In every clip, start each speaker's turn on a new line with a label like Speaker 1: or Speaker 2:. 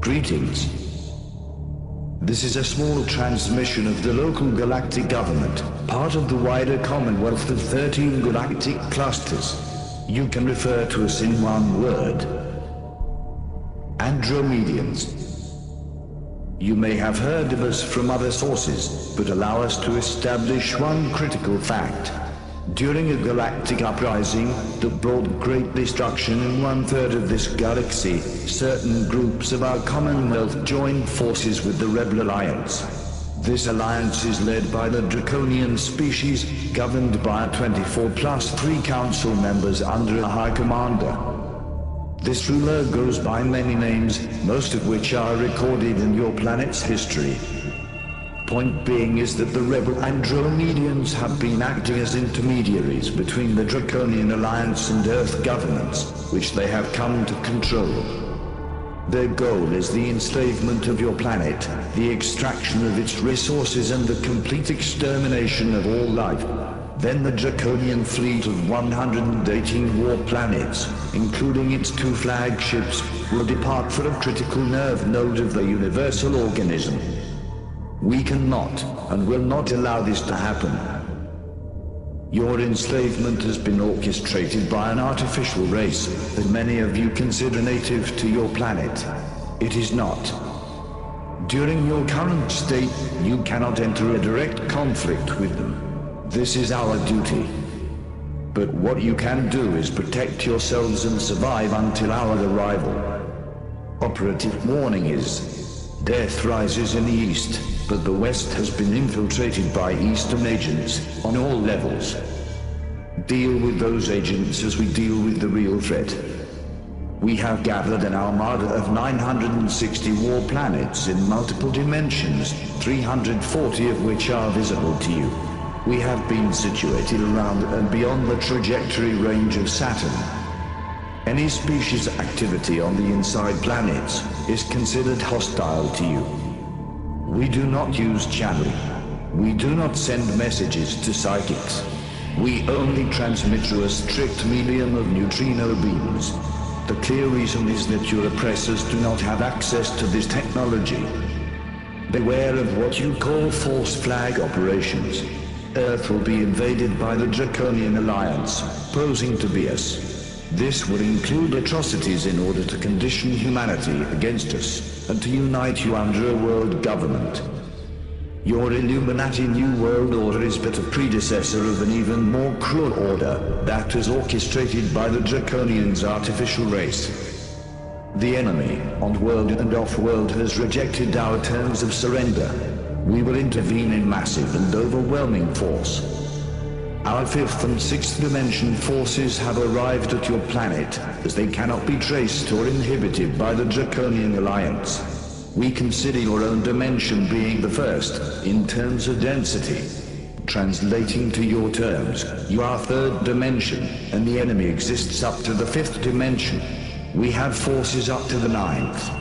Speaker 1: Greetings. This is a small transmission of the local galactic government, part of the wider commonwealth of 13 galactic clusters. You can refer to us in one word: Andromedians. You may have heard of us from other sources, but allow us to establish one critical fact. During a galactic uprising that brought great destruction in 1/3 of this galaxy, certain groups of our Commonwealth joined forces with the Rebel Alliance. This alliance is led by the Draconian species, governed by 24 plus 3 council members under a High Commander. This ruler goes by many names, most of which are recorded in your planet's history. Point being is that the rebel Andromedians have been acting as intermediaries between the Draconian Alliance and Earth governments, which they have come to control. Their goal is the enslavement of your planet, the extraction of its resources and the complete extermination of all life. Then the Draconian fleet of 118 war planets, including its 2 flagships, will depart for a critical nerve node of the universal organism. We cannot and will not allow this to happen. Your enslavement has been orchestrated by an artificial race that many of you consider native to your planet. It is not. During your current state, you cannot enter a direct conflict with them. This is our duty. But what you can do is protect yourselves and survive until our arrival. Operative warning is: death rises in the east, but the west has been infiltrated by eastern agents on all levels. Deal with those agents as we deal with the real threat. We have gathered an armada of 960 war planets in multiple dimensions, 340 of which are visible to you. We have been situated around and beyond the trajectory range of Saturn. Any species activity on the inside planets is considered hostile to you. We do not use channeling. We do not send messages to psychics. We only transmit through a strict medium of neutrino beams. The clear reason is that your oppressors do not have access to this technology. Beware of what you call false flag operations. Earth will be invaded by the Draconian Alliance, posing to be us. This will include atrocities in order to condition humanity against us, and to unite you under a world government. Your Illuminati New World Order is but a predecessor of an even more cruel order that was orchestrated by the Draconians' artificial race. The enemy, on-world and off-world, has rejected our terms of surrender. We will intervene in massive and overwhelming force. Our 5th and 6th dimension forces have arrived at your planet, as they cannot be traced or inhibited by the Draconian Alliance. We consider your own dimension being the first, in terms of density. Translating to your terms, you are 3rd dimension, and the enemy exists up to the 5th dimension. We have forces up to the 9th.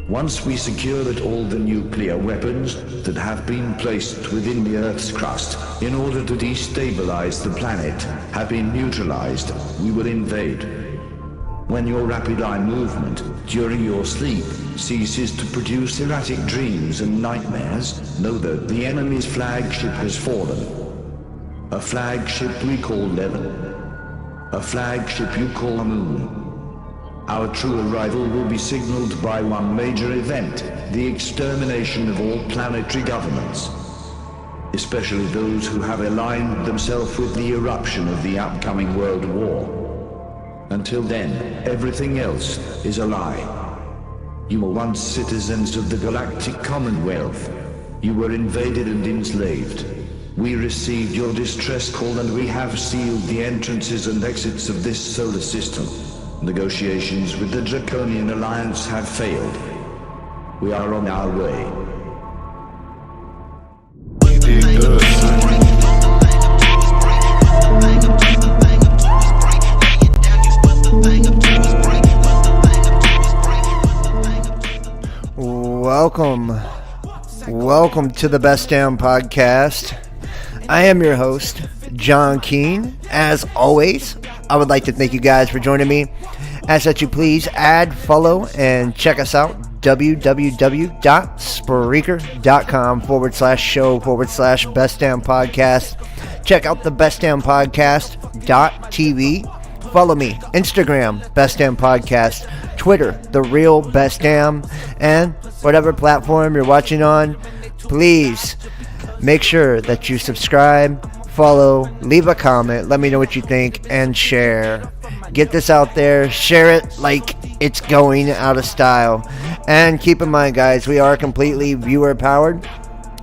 Speaker 1: Once we secure that all the nuclear weapons that have been placed within the Earth's crust in order to destabilize the planet have been neutralized, we will invade. When your rapid eye movement during your sleep ceases to produce erratic dreams and nightmares, know that the enemy's flagship has fallen. A flagship we call Level. A flagship you call Moon. Our true arrival will be signaled by one major event: the extermination of all planetary governments, especially those who have aligned themselves with the eruption of the upcoming World War. Until then, everything else is a lie. You were once citizens of the Galactic Commonwealth. You were invaded and enslaved. We received your distress call and we have sealed the entrances and exits of this solar system. Negotiations with the Draconian Alliance have failed. We are on our way.
Speaker 2: Welcome to the Best Damn Podcast. I am your host, John Keane. As always, I would like to thank you guys for joining me. Ask that you please add, follow, and check us out www.spreaker.com/show/Best Damn Podcast. Check out the Best Damn Podcast.tv. Follow me, Instagram, Best Damn Podcast, Twitter, The Real Best Damn, and whatever platform you're watching on, please make sure that you subscribe, follow, leave a comment, let me know what you think, and share. Get this out there, share it like it's going out of style. And keep in mind, guys, we are completely viewer powered.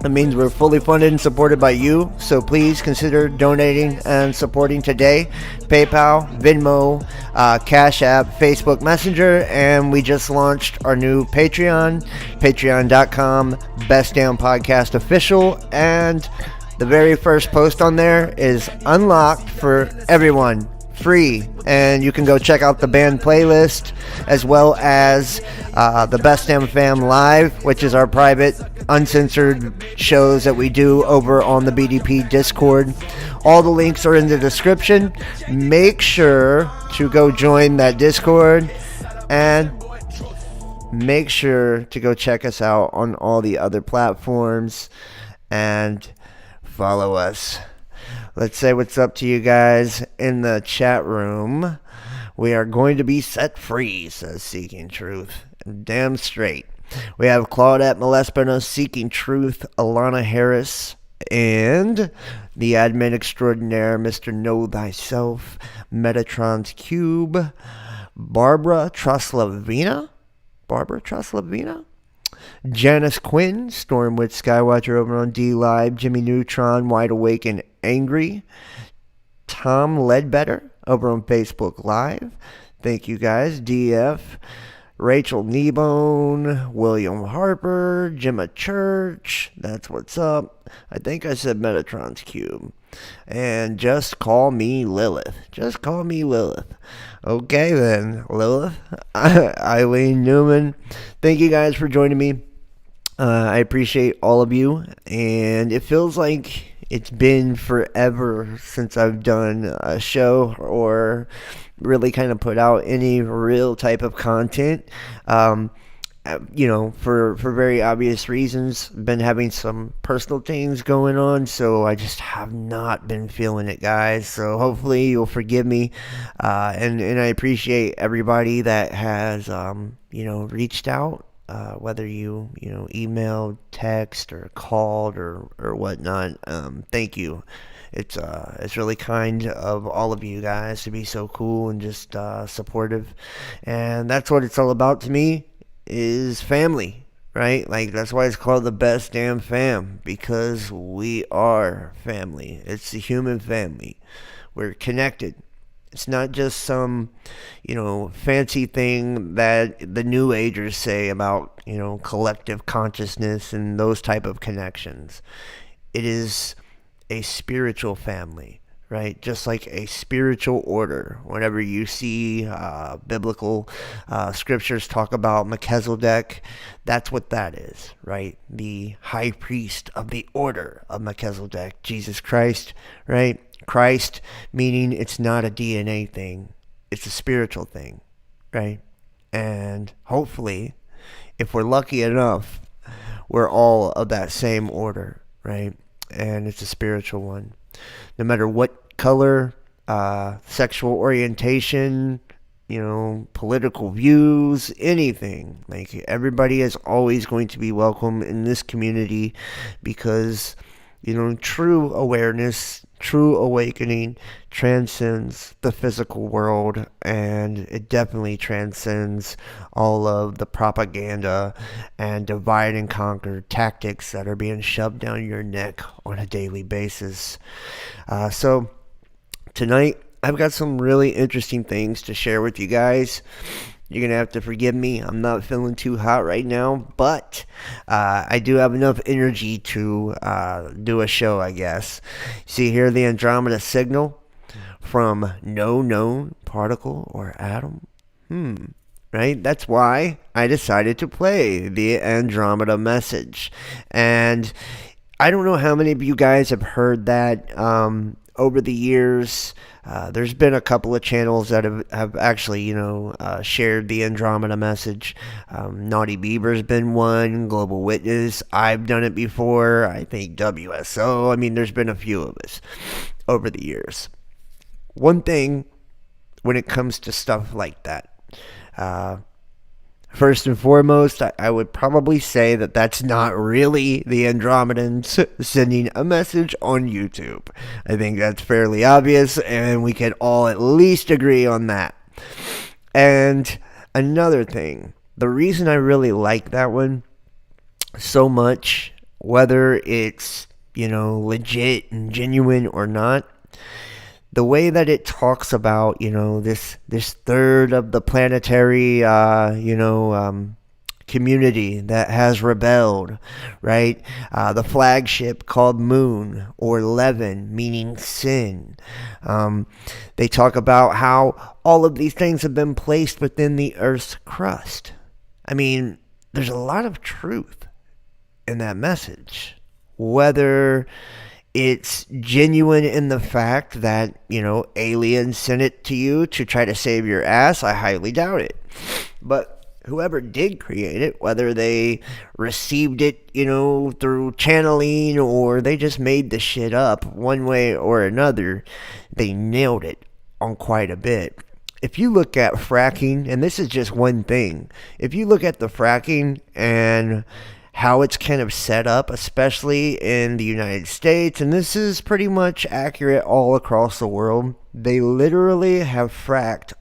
Speaker 2: That means we're fully funded and supported by you, so please consider donating and supporting today. PayPal, Venmo, Cash App, Facebook Messenger, and we just launched our new Patreon, patreon.com, Best Damn Podcast Official, and the very first post on there is unlocked for everyone, free, and you can go check out the band playlist as well as the Best Damn Fam Live, which is our private uncensored shows that we do over on the BDP Discord. All the links are in the description. Make sure to go join that Discord, and make sure to go check us out on all the other platforms and follow us. Let's say what's up to you guys in the chat room. We are going to be set free, says Seeking Truth. Damn straight. We have Claudette Malespina, Seeking Truth, Alana Harris, and the admin extraordinaire, Mr. Know Thyself, Metatron's Cube, Barbara Truslavina, Janice Quinn, Stormwood Skywatcher over on D-Live, Jimmy Neutron, Wide Awake and Angry, Tom Ledbetter over on Facebook Live. Thank you guys. DF, Rachel Kneebone, William Harper, Gemma Church, that's what's up. I think I said Metatron's Cube. And Just Call Me Lilith. Okay then, Lilith. Eileen Newman. Thank you guys for joining me. I appreciate all of you. And it feels like it's been forever since I've done a show or really kind of put out any real type of content. For very obvious reasons, been having some personal things going on, so I just have not been feeling it, guys. So hopefully you'll forgive me, and I appreciate everybody that has reached out, whether you emailed, text, or called or whatnot. Thank you. It's really kind of all of you guys to be so cool and just supportive, and that's what it's all about to me. Is family, right? Like, that's why it's called the Best Damn Fam, because we are family. It's the human family. We're connected. It's not just some, fancy thing that the New Agers say about, collective consciousness and those type of connections. It is a spiritual family. Right, just like a spiritual order. Whenever you see biblical scriptures talk about Melchizedek, that's what that is, right? The high priest of the order of Melchizedek, Jesus Christ, right? Christ, meaning it's not a DNA thing, it's a spiritual thing, right? And hopefully, if we're lucky enough, we're all of that same order, right? And it's a spiritual one. No matter what color, sexual orientation, political views, anything. Like, everybody is always going to be welcome in this community because, true awareness, true awakening transcends the physical world, and it definitely transcends all of the propaganda and divide and conquer tactics that are being shoved down your neck on a daily basis. So tonight, I've got some really interesting things to share with you guys. You're going to have to forgive me. I'm not feeling too hot right now, but I do have enough energy to do a show, I guess. See here, the Andromeda signal from no known particle or atom. Right? That's why I decided to play the Andromeda message. And I don't know how many of you guys have heard that over the years, there's been a couple of channels that have actually, shared the Andromeda message. Naughty Beaver's been one, Global Witness, I've done it before, I think WSO. I mean, there's been a few of us over the years. One thing when it comes to stuff like that, first and foremost, I would probably say that that's not really the Andromedans sending a message on YouTube. I think that's fairly obvious, and we can all at least agree on that. And another thing, the reason I really like that one so much, whether it's, legit and genuine or not, the way that it talks about, this third of the planetary, community that has rebelled, right? The flagship called Moon, or Leaven, meaning sin. They talk about how all of these things have been placed within the Earth's crust. I mean, there's a lot of truth in that message. Whether it's genuine in the fact that, aliens sent it to you to try to save your ass, I highly doubt it. But whoever did create it, whether they received it, through channeling or they just made the shit up one way or another, they nailed it on quite a bit. If you look at fracking, and this is just one thing, if you look at the fracking and how it's kind of set up, especially in the United States, and this is pretty much accurate all across the world, they literally have fracked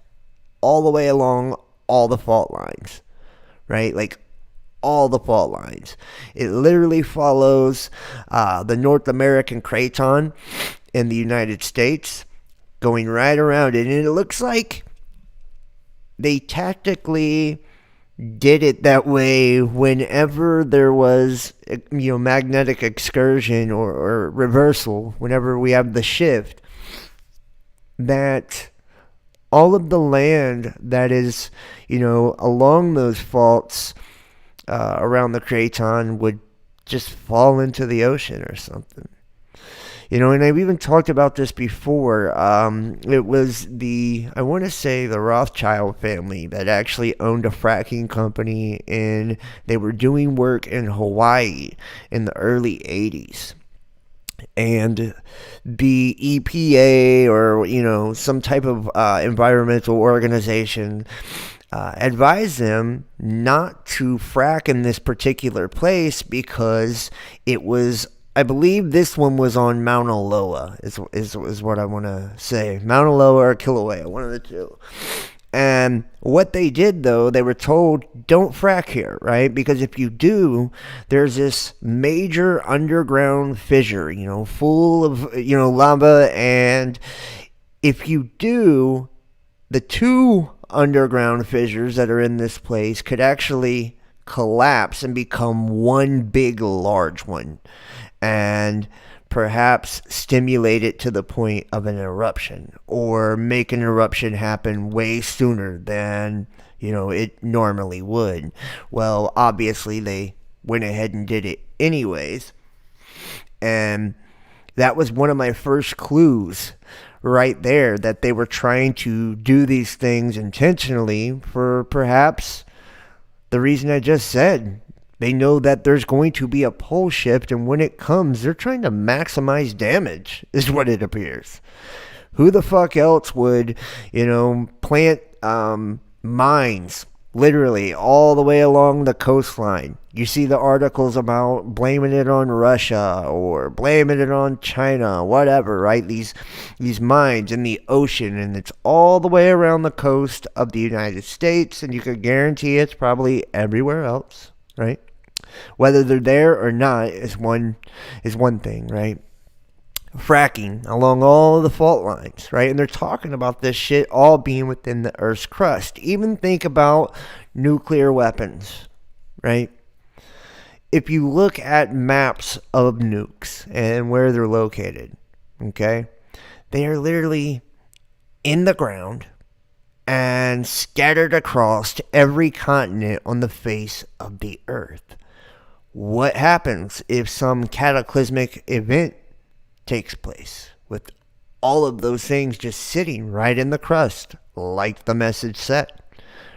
Speaker 2: all the way along all the fault lines, right? Like, all the fault lines. It literally follows the North American craton in the United States, going right around it, and it looks like they tactically did it that way whenever there was, magnetic excursion or reversal, whenever we have the shift, that all of the land that is, along those faults around the craton would just fall into the ocean or something. And I've even talked about this before. It was I want to say the Rothschild family that actually owned a fracking company, and they were doing work in Hawaii in the early 80s. And the EPA or, some type of environmental organization advised them not to frack in this particular place because it was, I believe this one was on Mauna Loa, is what I want to say. Mauna Loa or Kilauea, one of the two. And what they did, though, they were told, don't frack here, right? Because if you do, there's this major underground fissure, full of, lava. And if you do, the two underground fissures that are in this place could actually collapse and become one big, large one. And perhaps stimulate it to the point of an eruption, or make an eruption happen way sooner than, it normally would. Well, obviously they went ahead and did it anyways. And that was one of my first clues right there, that they were trying to do these things intentionally for perhaps the reason I just said. They know that there's going to be a pole shift, and when it comes, they're trying to maximize damage, is what it appears. Who the fuck else would, plant mines, literally, all the way along the coastline? You see the articles about blaming it on Russia or blaming it on China, whatever, right? These mines in the ocean, and it's all the way around the coast of the United States, and you could guarantee it's probably everywhere else, right? Whether they're there or not is one thing, right? Fracking along all of the fault lines, right? And they're talking about this shit all being within the Earth's crust. Even think about nuclear weapons, right? If you look at maps of nukes and where they're located, okay, they are literally in the ground and scattered across every continent on the face of the Earth. What happens if some cataclysmic event takes place with all of those things just sitting right in the crust, like the message said,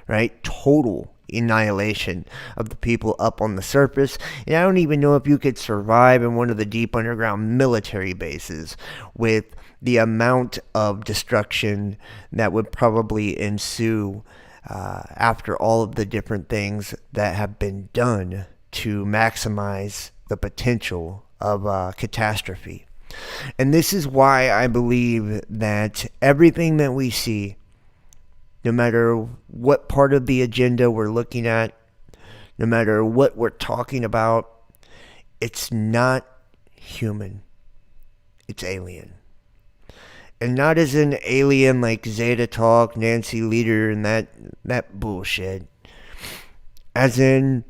Speaker 2: right? Total annihilation of the people up on the surface. And I don't even know if you could survive in one of the deep underground military bases with the amount of destruction that would probably ensue after all of the different things that have been done to maximize the potential of catastrophe. And this is why I believe that everything that we see, no matter what part of the agenda we're looking at, no matter what we're talking about, it's not human. It's alien. And not as an alien like Zeta Talk, Nancy Leader, and that bullshit. As in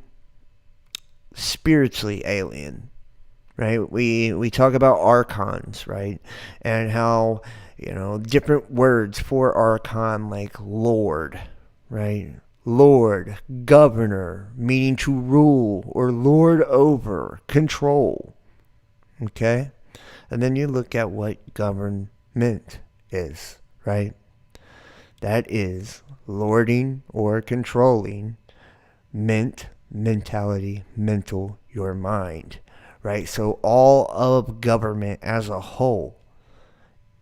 Speaker 2: spiritually alien. Right? We talk about archons, right? And how, different words for archon like Lord, right? Lord, governor, meaning to rule or lord over, control. Okay? And then you look at what government is, right? That is lording or controlling, mentality, mental, your mind. Right? So all of government as a whole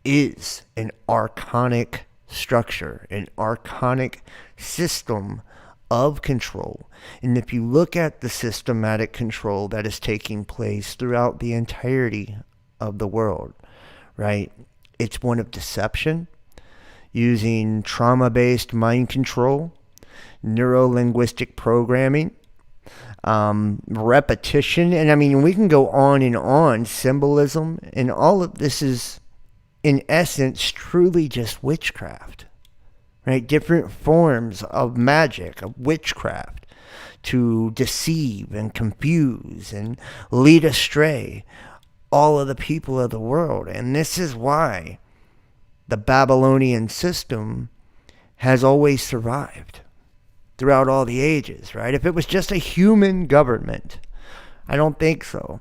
Speaker 2: is an archonic structure, an archonic system of control. And if you look at the systematic control that is taking place throughout the entirety of the world, right? It's one of deception, using trauma-based mind control, neuro-linguistic programming, repetition, and I mean, we can go on, symbolism, and all of this is, in essence, truly just witchcraft, right? Different forms of magic, of witchcraft, to deceive and confuse and lead astray all of the people of the world. And this is why the Babylonian system has always survived throughout all the ages, right? If it was just a human government, I don't think so.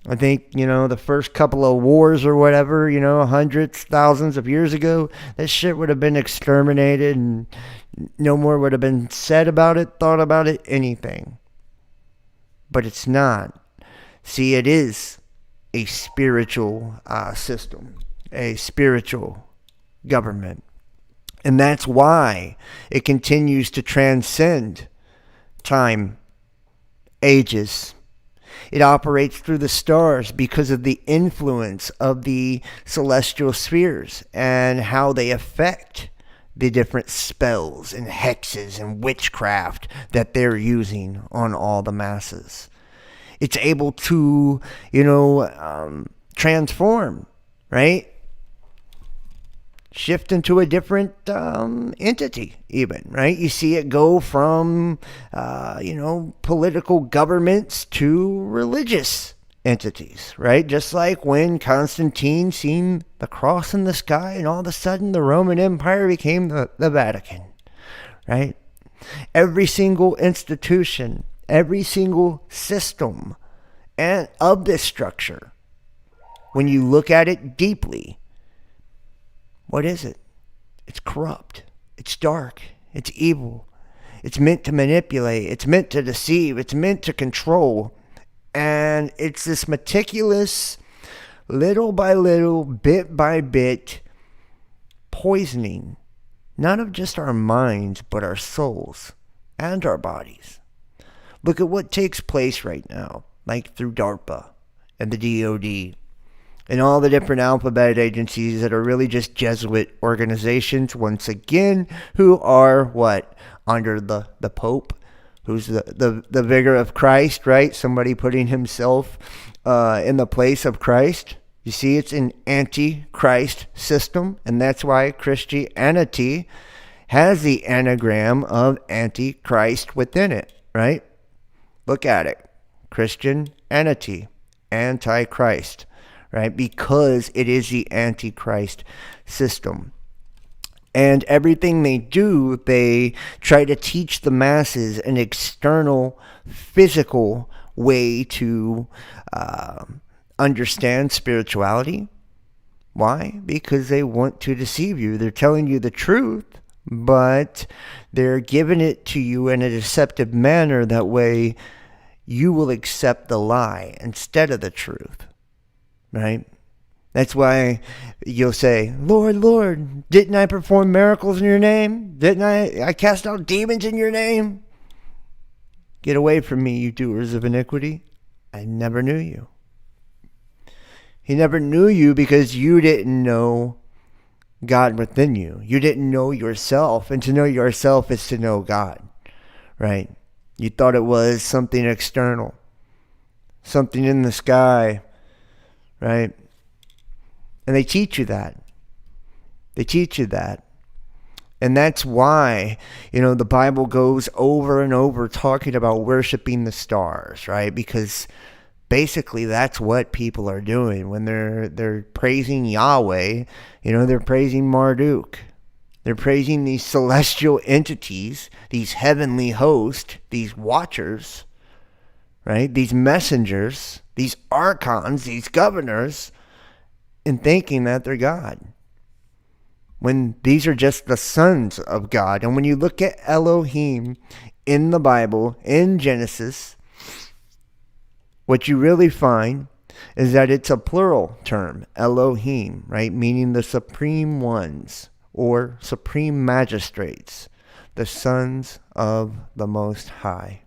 Speaker 2: I think, the first couple of wars or whatever, hundreds, thousands of years ago, that shit would have been exterminated and no more would have been said about it, thought about it, anything. But it's not. See, it is a spiritual system, a spiritual government. And that's why it continues to transcend time, ages. It operates through the stars because of the influence of the celestial spheres and how they affect the different spells and hexes and witchcraft that they're using on all the masses. It's able to, transform, right? Shift into a different entity even, right? You see it go from, political governments to religious entities, right? Just like when Constantine seen the cross in the sky and all of a sudden the Roman Empire became the Vatican, right? Every single institution, every single system and of this structure, when you look at it deeply, what is it? It's corrupt. It's dark. It's evil. It's meant to manipulate. It's meant to deceive. It's meant to control. And it's this meticulous, little by little, bit by bit, poisoning, not of just our minds, but our souls and our bodies. Look at what takes place right now, like through DARPA and the DOD. And all the different alphabet agencies that are really just Jesuit organizations, once again, who are what? Under the Pope, who's the vicar of Christ, right? Somebody putting himself in the place of Christ. You see, it's an anti-Christ system, and that's why Christianity has the anagram of anti-Christ within it, right? Look at it. Christianity, anti-Christ. Right? Because it is the Antichrist system. And everything they do, they try to teach the masses an external, physical way to understand spirituality, Why? Because they want to deceive you. They're telling you the truth, but they're giving it to you in a deceptive manner. That way you will accept the lie instead of the truth, right? That's why you'll say, Lord, Lord, didn't I perform miracles in your name? Didn't I cast out demons in your name? Get away from me, you doers of iniquity. I never knew you. He never knew you because you didn't know God within you. You didn't know yourself. And to know yourself is to know God, right? You thought it was something external, something in the sky, right? And they teach you that. They teach you that. And that's why, the Bible goes over and over talking about worshiping the stars, right? Because basically that's what people are doing when they're praising Yahweh. They're praising Marduk. They're praising these celestial entities, these heavenly hosts, these watchers, right? These messengers, these archons, these governors, and thinking that they're God, when these are just the sons of God. And when you look at Elohim in the Bible, in Genesis, what you really find is that it's a plural term, Elohim, right? Meaning the supreme ones or supreme magistrates, the sons of the Most High.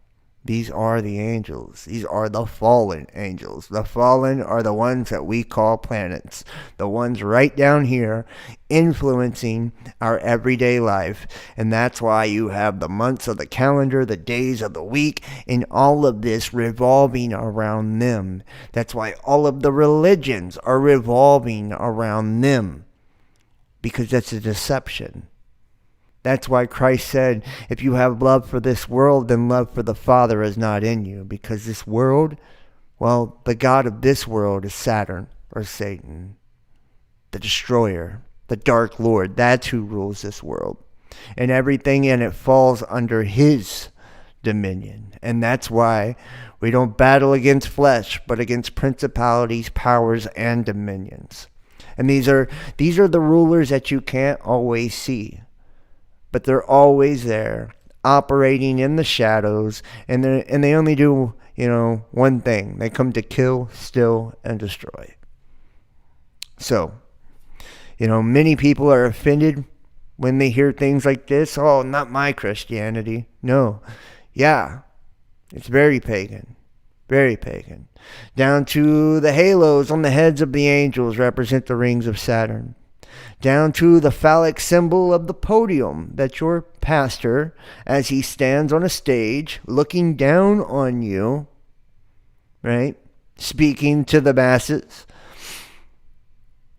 Speaker 2: These are the angels. These are the fallen angels. The fallen are the ones that we call planets. The ones right down here influencing our everyday life. And that's why you have the months of the calendar, the days of the week, and all of this revolving around them. That's why all of the religions are revolving around them. Because that's a deception. That's why Christ said, if you have love for this world, then love for the Father is not in you. Because this world, well, the God of this world is Saturn or Satan, the destroyer, the dark lord. That's who rules this world. And everything in it falls under his dominion. And that's why we don't battle against flesh, but against principalities, powers, and dominions. And these are the rulers that you can't always see. But they're always there, operating in the shadows, and they only do, one thing. They come to kill, steal, and destroy. So, many people are offended when they hear things like this. Oh, not my Christianity. No. Yeah, it's very pagan. Very pagan. Down to the halos on the heads of the angels represent the rings of Saturn. Down to the phallic symbol of the podium that your pastor, as he stands on a stage, looking down on you, right? Speaking to the masses,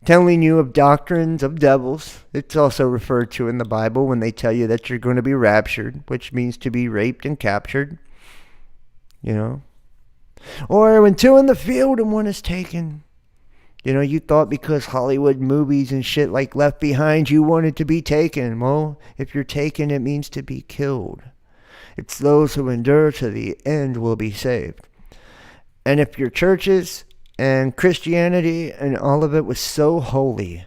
Speaker 2: telling you of doctrines of devils. It's also referred to in the Bible when they tell you that you're going to be raptured, which means to be raped and captured, Or when two in the field and one is taken. You thought because Hollywood movies and shit like Left Behind, you wanted to be taken. Well, if you're taken, it means to be killed. It's those who endure to the end will be saved. And if your churches and Christianity and all of it was so holy,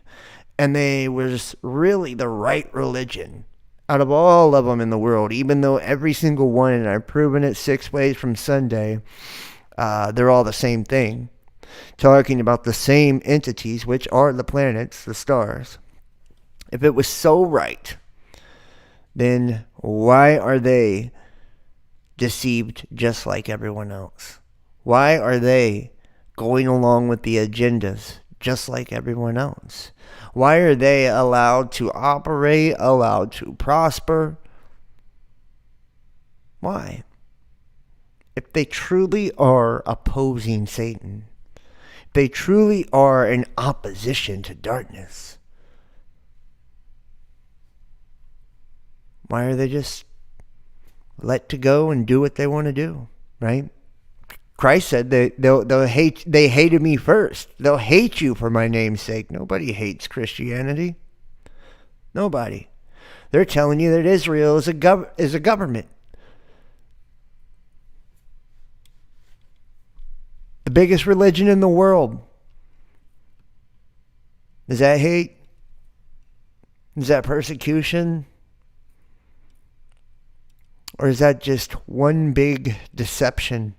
Speaker 2: and they was really the right religion out of all of them in the world, even though every single one, and I've proven it 6 ways from Sunday, they're all the same thing. Talking about the same entities, which are the planets, the stars. If it was so right, then why are they deceived just like everyone else? Why are they going along with the agendas just like everyone else? Why are they allowed to operate, allowed to prosper? Why? If they truly are opposing Satan, they truly are in opposition to darkness, why are they just let to go and do what they want to do, right? Christ said they hated me first. They'll hate you for my name's sake. Nobody hates Christianity. Nobody. They're telling you that Israel is a government. The biggest religion in the world. Is that hate? Is that persecution? Or is that just one big deception?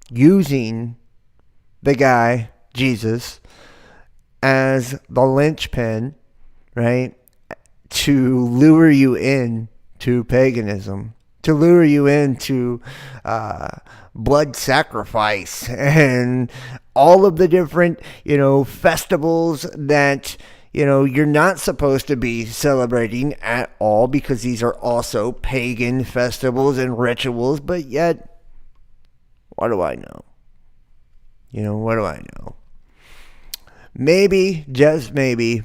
Speaker 2: Using the guy, Jesus, as the linchpin, right? To lure you in to paganism, to lure you into blood sacrifice and all of the different, festivals that, you're not supposed to be celebrating at all, because these are also pagan festivals and rituals. But yet, what do I know? What do I know? Maybe, just maybe,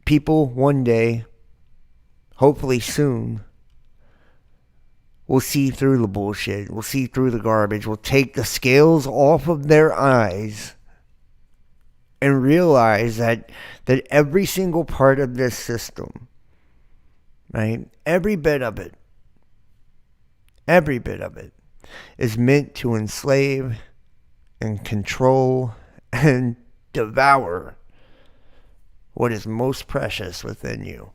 Speaker 2: people one day, hopefully soon, will see through the bullshit. Will see through the garbage. Will take the scales off of their eyes and realize that every single part of this system, right? Every bit of it is meant to enslave and control and devour what is most precious within you.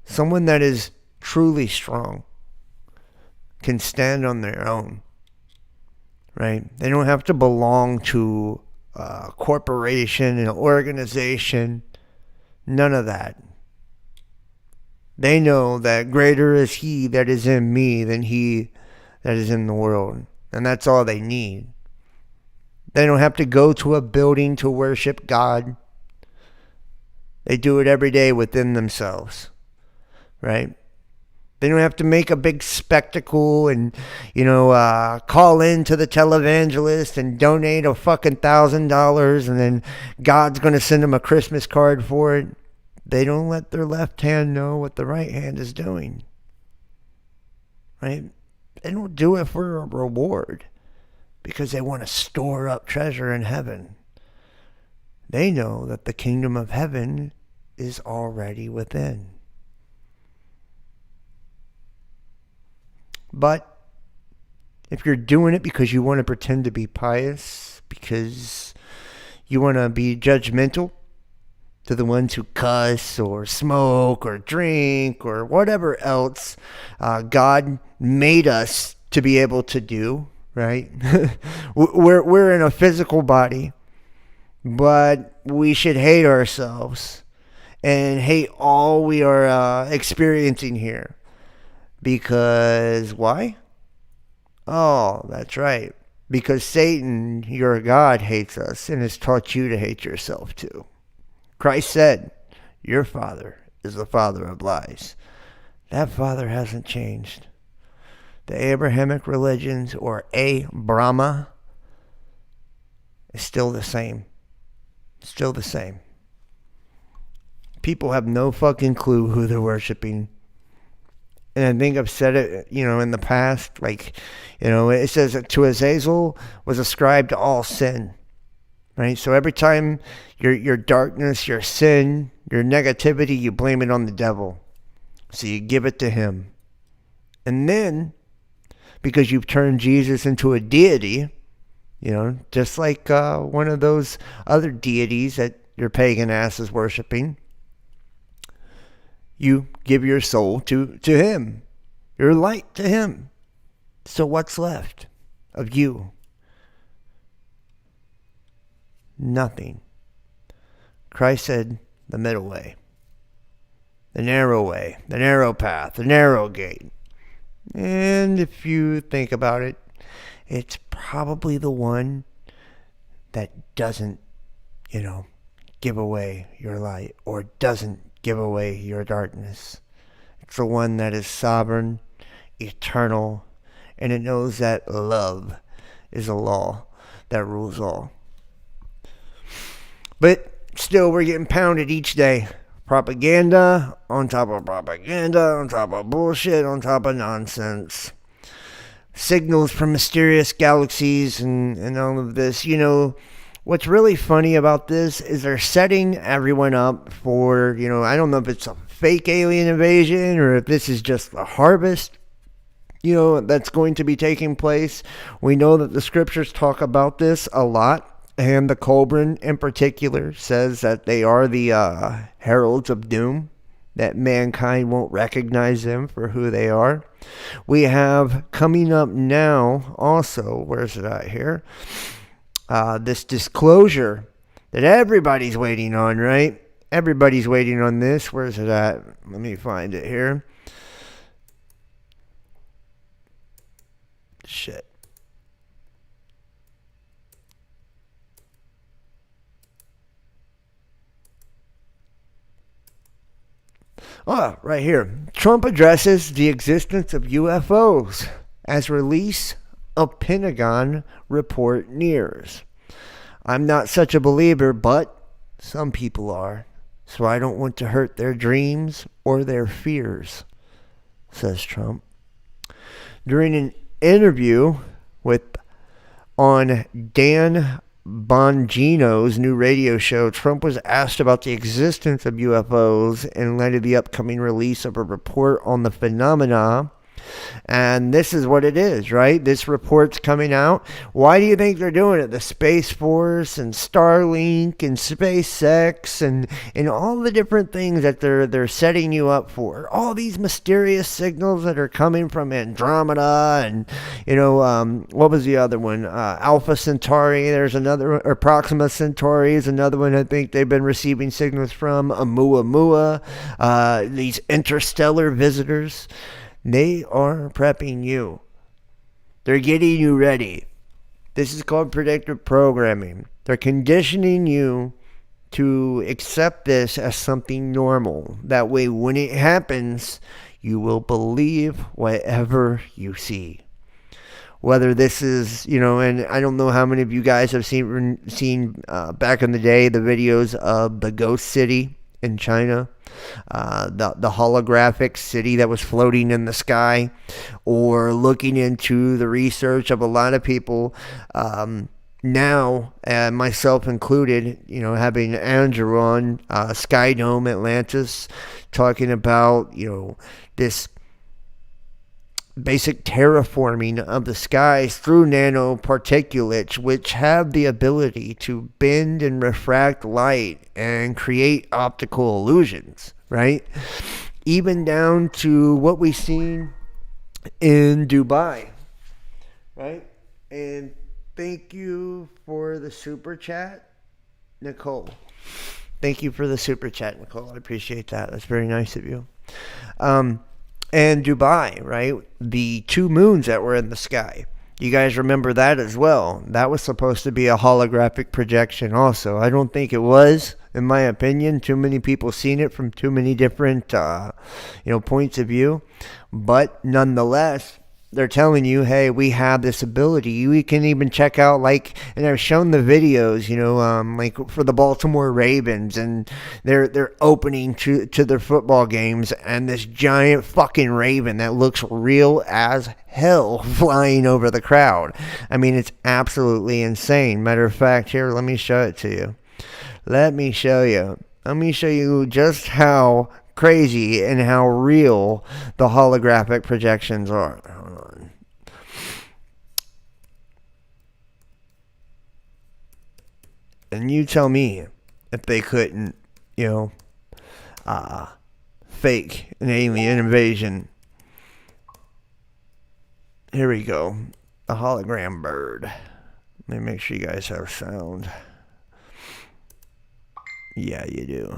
Speaker 2: Someone that is truly strong can stand on their own, right? They don't have to belong to a corporation, an organization, none of that. They know that greater is he that is in me than he that is in the world. And that's all they need. They don't have to go to a building to worship God. They do it every day within themselves, right? They don't have to make a big spectacle and, call in to the televangelist and donate a fucking $1,000 and then God's going to send them a Christmas card for it. They don't let their left hand know what the right hand is doing, right? They don't do it for a reward because they want to store up treasure in heaven. They know that the kingdom of heaven is already within. But if you're doing it because you want to pretend to be pious, because you want to be judgmental to the ones who cuss or smoke or drink or whatever else God made us to be able to do, right? we're in a physical body, but we should hate ourselves and hate all we are experiencing here. Because why? Oh, that's right. Because Satan, your God, hates us and has taught you to hate yourself too. Christ said, your father is the father of lies. That father hasn't changed. The Abrahamic religions, or Brahma, is still the same. Still the same. People have no fucking clue who they're worshiping. And I think I've said it, in the past, it says that to Azazel was ascribed all sin, right? So every time your darkness, your sin, your negativity, you blame it on the devil. So you give it to him. And then, because you've turned Jesus into a deity, just like one of those other deities that your pagan ass is worshiping, you give your soul to him, your light to him. So what's left of you? Nothing. Christ said the middle way, the narrow path, the narrow gate. And if you think about it, it's probably the one that doesn't, give away your light or doesn't give away your darkness. It's the one that is sovereign, eternal, and it knows that love is a law that rules all. But still, we're getting pounded each day. Propaganda on top of propaganda, on top of bullshit, on top of nonsense. Signals from mysterious galaxies and all of this. What's really funny about this is they're setting everyone up for, I don't know if it's a fake alien invasion or if this is just a harvest. that's going to be taking place. We know that the scriptures talk about this a lot, and the Colburn in particular says that they are the heralds of doom, that mankind won't recognize them for who they are. We have coming up now also, where's it at here? This disclosure that everybody's waiting on, right? Everybody's waiting on this. Where's it at? Let me find it here. Shit. Oh, right here. Trump addresses the existence of UFOs as release of Pentagon report nears. I'm not such a believer, but some people are. So I don't want to hurt their dreams or their fears, says Trump. During an interview on Dan Bongino's new radio show, Trump was asked about the existence of UFOs in light of the upcoming release of a report on the phenomena. And this is what it is, right? This report's coming out. Why do you think they're doing it? The Space Force and Starlink and SpaceX and all the different things that they're setting you up for. All these mysterious signals that are coming from Andromeda and, what was the other one? Alpha Centauri. There's another, or Proxima Centauri is another one I think they've been receiving signals from. Oumuamua. These interstellar visitors. They are prepping you. They're getting you ready. This is called predictive programming. They're conditioning you to accept this as something normal. That way, when it happens, you will believe whatever you see. Whether this is, and I don't know how many of you guys have seen back in the day the videos of the ghost city in China. The holographic city that was floating in the sky, or looking into the research of a lot of people now, myself included, having Andrew on Skydome Atlantis talking about, this basic terraforming of the skies through nanoparticulates, which have the ability to bend and refract light and create optical illusions, right? Even down to what we've seen in Dubai, right? And thank you for the super chat, Nicole. Thank you for the super chat, Nicole. I appreciate that. That's very nice of you. And Dubai, right? The 2 moons that were in the sky. You guys remember that as well. That was supposed to be a holographic projection also. I don't think it was, in my opinion. Too many people seen it from too many different, points of view. But nonetheless, they're telling you, hey, we have this ability. We can even check out, and I've shown the videos, for the Baltimore Ravens, and they're opening to their football games, and this giant fucking raven that looks real as hell flying over the crowd. I mean, it's absolutely insane. Matter of fact, here, let me show it to you. Let me show you just how crazy and how real the holographic projections are. Hold on. And you tell me if they couldn't, fake an alien invasion. Here we go. A hologram bird. Let me make sure you guys have sound. Yeah, you do.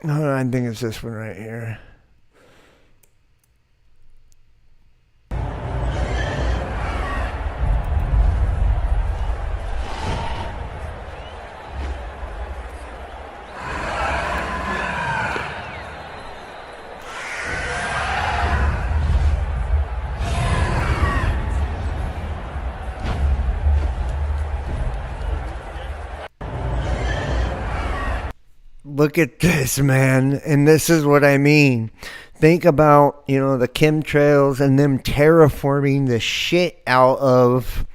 Speaker 2: I think it's this one right here. look at this, man. And this is what I mean. Think about, the chemtrails and them terraforming the shit out of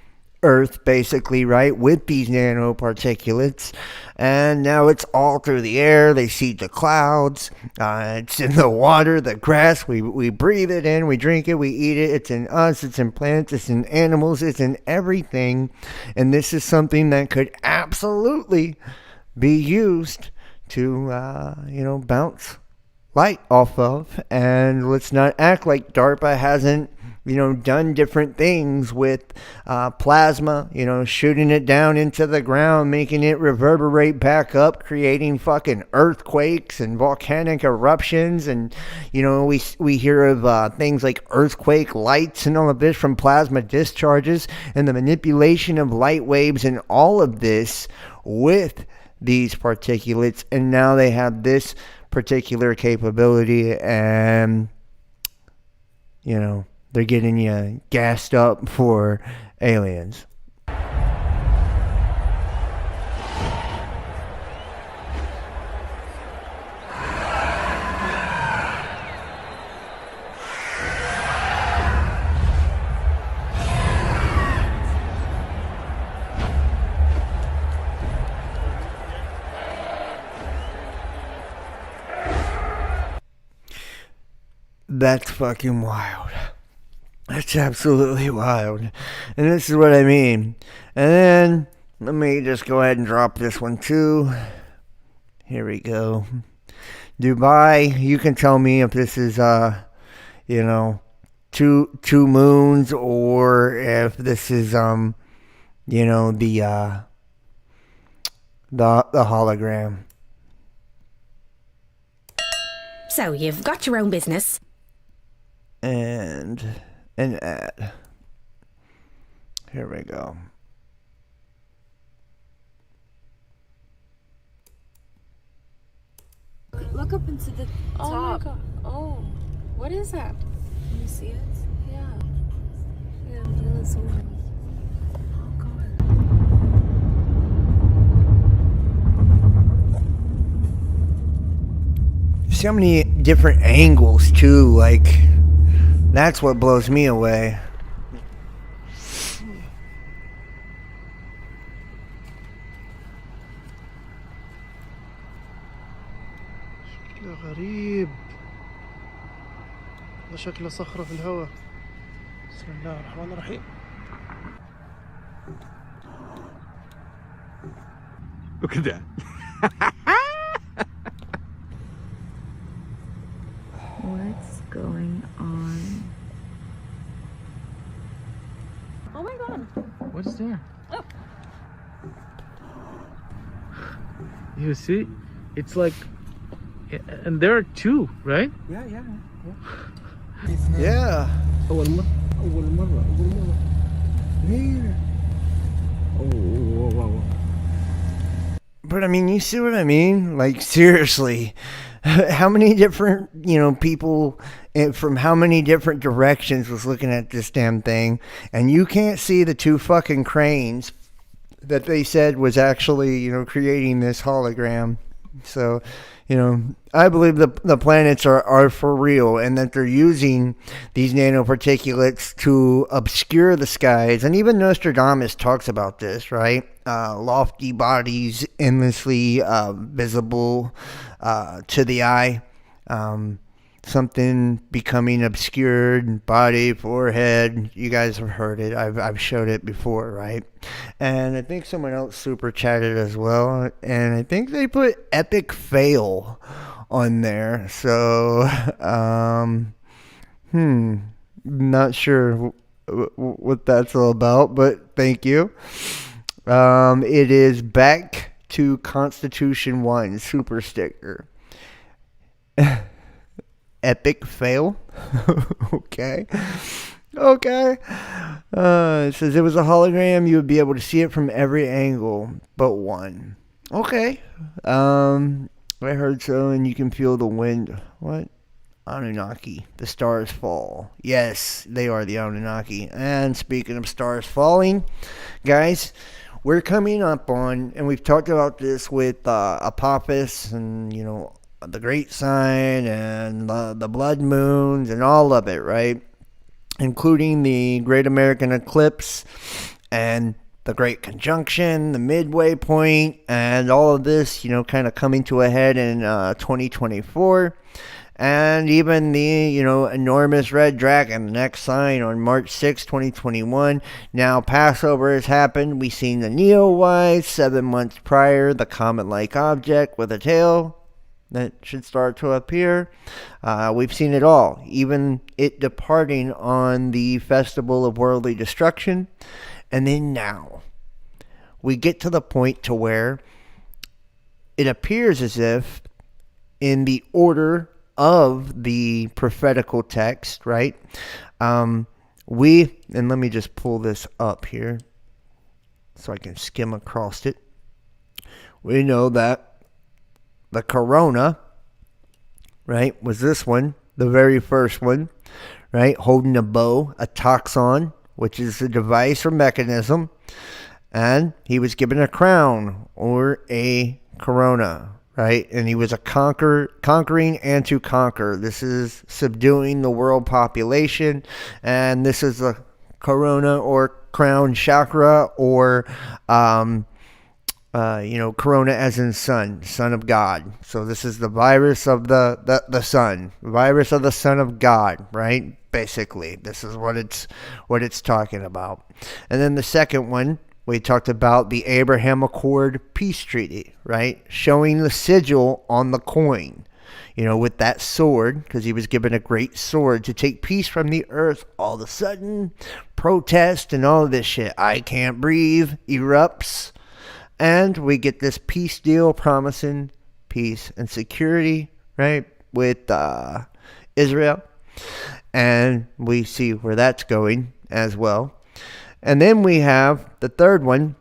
Speaker 2: Earth, basically, right, with these nanoparticulates. And now it's all through the air. They seep the clouds. It's in the water, the grass. We breathe it in. We drink it. We eat it. It's in us. It's in plants. It's in animals. It's in everything. And this is something that could absolutely be used to, bounce light off of. And let's not act like DARPA hasn't done different things with plasma, shooting it down into the ground, making it reverberate back up, creating fucking earthquakes and volcanic eruptions. And, we hear of things like earthquake lights and all of this from plasma discharges, and the manipulation of light waves and all of this with these particulates. And now they have this particular capability, and, they're getting you gassed up for aliens. That's fucking wild. That's absolutely wild. And this is what I mean. And then, let me just go ahead and drop this one too. Here we go. Dubai, you can tell me if this is, two moons, or if this is, the hologram.
Speaker 3: So, you've got your own business.
Speaker 2: And an ad. Here we go.
Speaker 4: Look up into the top.
Speaker 5: Oh my god. Oh, what is that?
Speaker 4: Can you see it?
Speaker 5: Yeah.
Speaker 4: Yeah, that's so nice.
Speaker 5: Oh god.
Speaker 2: See how many different angles too, like, that's what blows me away.
Speaker 6: شكله غريب. هذا شكله صخرة في الهواء. بسم الله الرحمن الرحيم.
Speaker 7: Look at that.
Speaker 4: What's going on?
Speaker 5: Oh my god.
Speaker 6: What's there?
Speaker 5: Oh.
Speaker 6: You see? It's like, and there are two, right?
Speaker 2: Yeah.
Speaker 6: أول مرة. Here. Oh, wow.
Speaker 2: But I mean, you see what I mean? Like, seriously, how many different, people from how many different directions was looking at this damn thing, and you can't see the two fucking cranes that they said was actually, creating this hologram. So, I believe the planets are for real, and that they're using these nanoparticulates to obscure the skies. And even Nostradamus talks about this, right? Lofty bodies, endlessly visible to the eye. Something becoming obscured, body, forehead. You guys have heard it. I've showed it before, right? And I think someone else super chatted as well. And I think they put epic fail on there. So, not sure what that's all about, but thank you. It is back to Constitution 1 super sticker. Epic fail. Okay. It says it was a hologram. You would be able to see it from every angle but one. Okay. I heard so, and you can feel the wind. What? Anunnaki. The stars fall. Yes, they are the Anunnaki. And speaking of stars falling, guys, we're coming up on, and we've talked about this with Apophis and, you know, the Great Sign and the Blood Moons and all of it, right? Including the Great American Eclipse and the Great Conjunction, the Midway Point, and all of this, you know, kind of coming to a head in 2024. And even the, you know, enormous red dragon, the next sign on March 6, 2021. Now, Passover has happened. We've seen the Neowise 7 months prior, the comet-like object with a tail that should start to appear. We've seen it all, even it departing on the Festival of Worldly Destruction. And then now, we get to the point to where it appears as if in the order of the prophetical text, right? And let me just pull this up here so I can skim across it. We know that the corona, right, was this one, the very first one, right? Holding a bow, a toxon, which is a device or mechanism. And he was given a crown or a corona, right? And he was a conquering and to conquer. This is subduing the world population. And this is a corona or crown chakra or, corona as in son of God. So this is the virus of the sun, virus of the Son of God, right? Basically, this is what it's talking about. And then the second one, we talked about the Abraham Accord peace treaty, right? Showing the sigil on the coin, you know, with that sword, because he was given a great sword to take peace from the earth. All of a sudden, protest and all of this shit. I can't breathe erupts. And we get this peace deal promising peace and security, right, with Israel. And we see where that's going as well. And then we have the third one,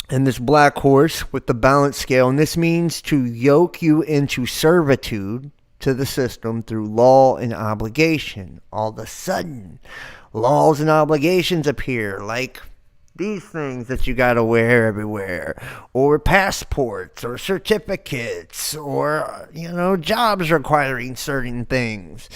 Speaker 2: and this black horse with the balance scale. And this means to yoke you into servitude to the system through law and obligation. All of a sudden, laws and obligations appear, like these things that you got to wear everywhere, or passports or certificates, or, you know, jobs requiring certain things.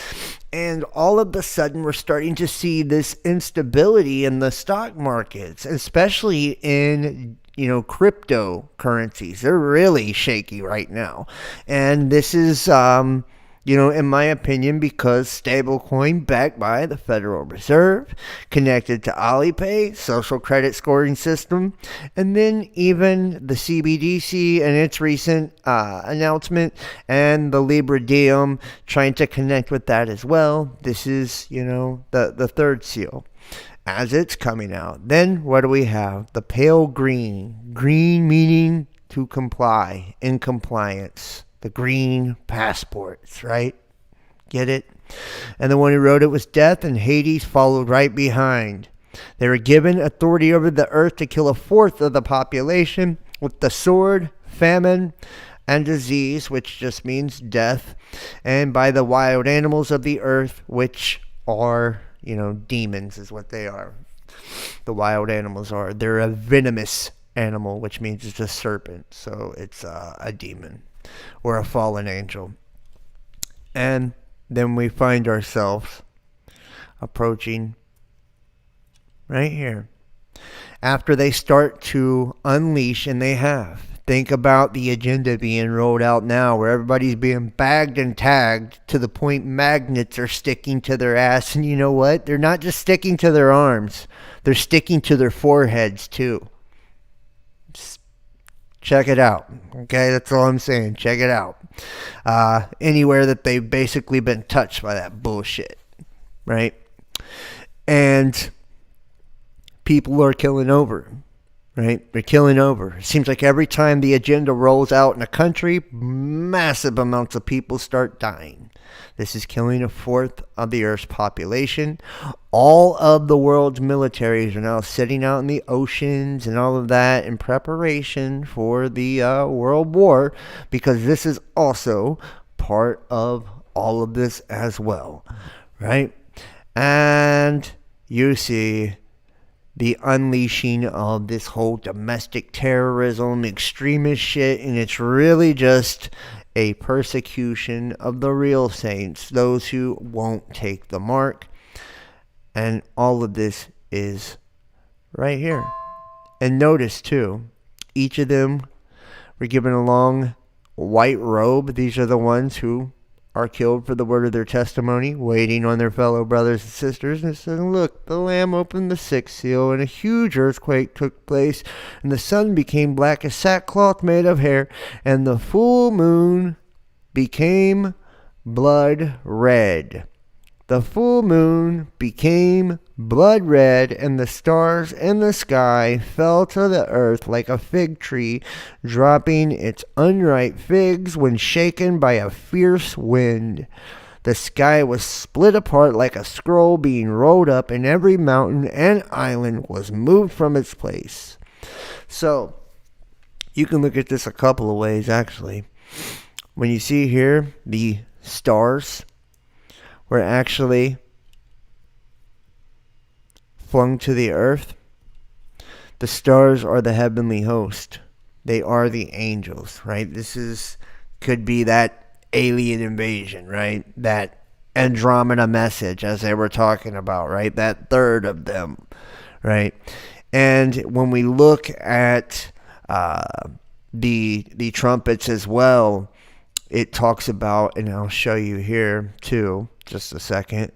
Speaker 2: And all of a sudden, we're starting to see this instability in the stock markets, especially in, you know, cryptocurrencies. They're really shaky right now. And this is, in my opinion, because stablecoin backed by the Federal Reserve, connected to Alipay, social credit scoring system, and then even the CBDC and its recent announcement, and the Libra Diem trying to connect with that as well. This is, you know, the third seal as it's coming out. Then what do we have? The pale green. Green meaning to comply, in compliance. The green passports, right? Get it? And the one who wrote it was Death, and Hades followed right behind. They were given authority over the earth to kill a fourth of the population with the sword, famine, and disease, which just means death, and by the wild animals of the earth, which are, you know, demons is what they are. The wild animals are. They're a venomous animal, which means it's a serpent. So it's a demon or a fallen angel. And then we find ourselves approaching right here. After they start to unleash, and they have. Think about the agenda being rolled out now, where everybody's being bagged and tagged to the point magnets are sticking to their ass. And you know what? They're not just sticking to their arms. They're sticking to their foreheads too. Just check it out. Okay, that's all I'm saying. Check it out. Anywhere that they've basically been touched by that bullshit. Right? And people are killing over. Right? They're killing over. It seems like every time the agenda rolls out in a country, massive amounts of people start dying. This is killing a fourth of the Earth's population. All of the world's militaries are now sitting out in the oceans and all of that in preparation for the World War, because this is also part of all of this as well. Right? And you see the unleashing of this whole domestic terrorism, extremist shit, and it's really just a persecution of the real saints, those who won't take the mark. And all of this is right here. And notice too, each of them were given a long white robe. These are the ones who are killed for the word of their testimony, waiting on their fellow brothers and sisters. And it says, look, the Lamb opened the sixth seal, and a huge earthquake took place, and the sun became black as sackcloth made of hair, and the full moon became blood red. The full moon became blood red, and the stars in the sky fell to the earth like a fig tree dropping its unripe figs when shaken by a fierce wind. The sky was split apart like a scroll being rolled up, and every mountain and island was moved from its place. So, you can look at this a couple of ways, actually. When you see here, the stars were actually flung to the earth. The stars are the heavenly host. They are the angels, right? Could be that alien invasion, right? That Andromeda message, as they were talking about, right? That third of them, right? And when we look at the trumpets as well, it talks about, and I'll show you here too, just a second.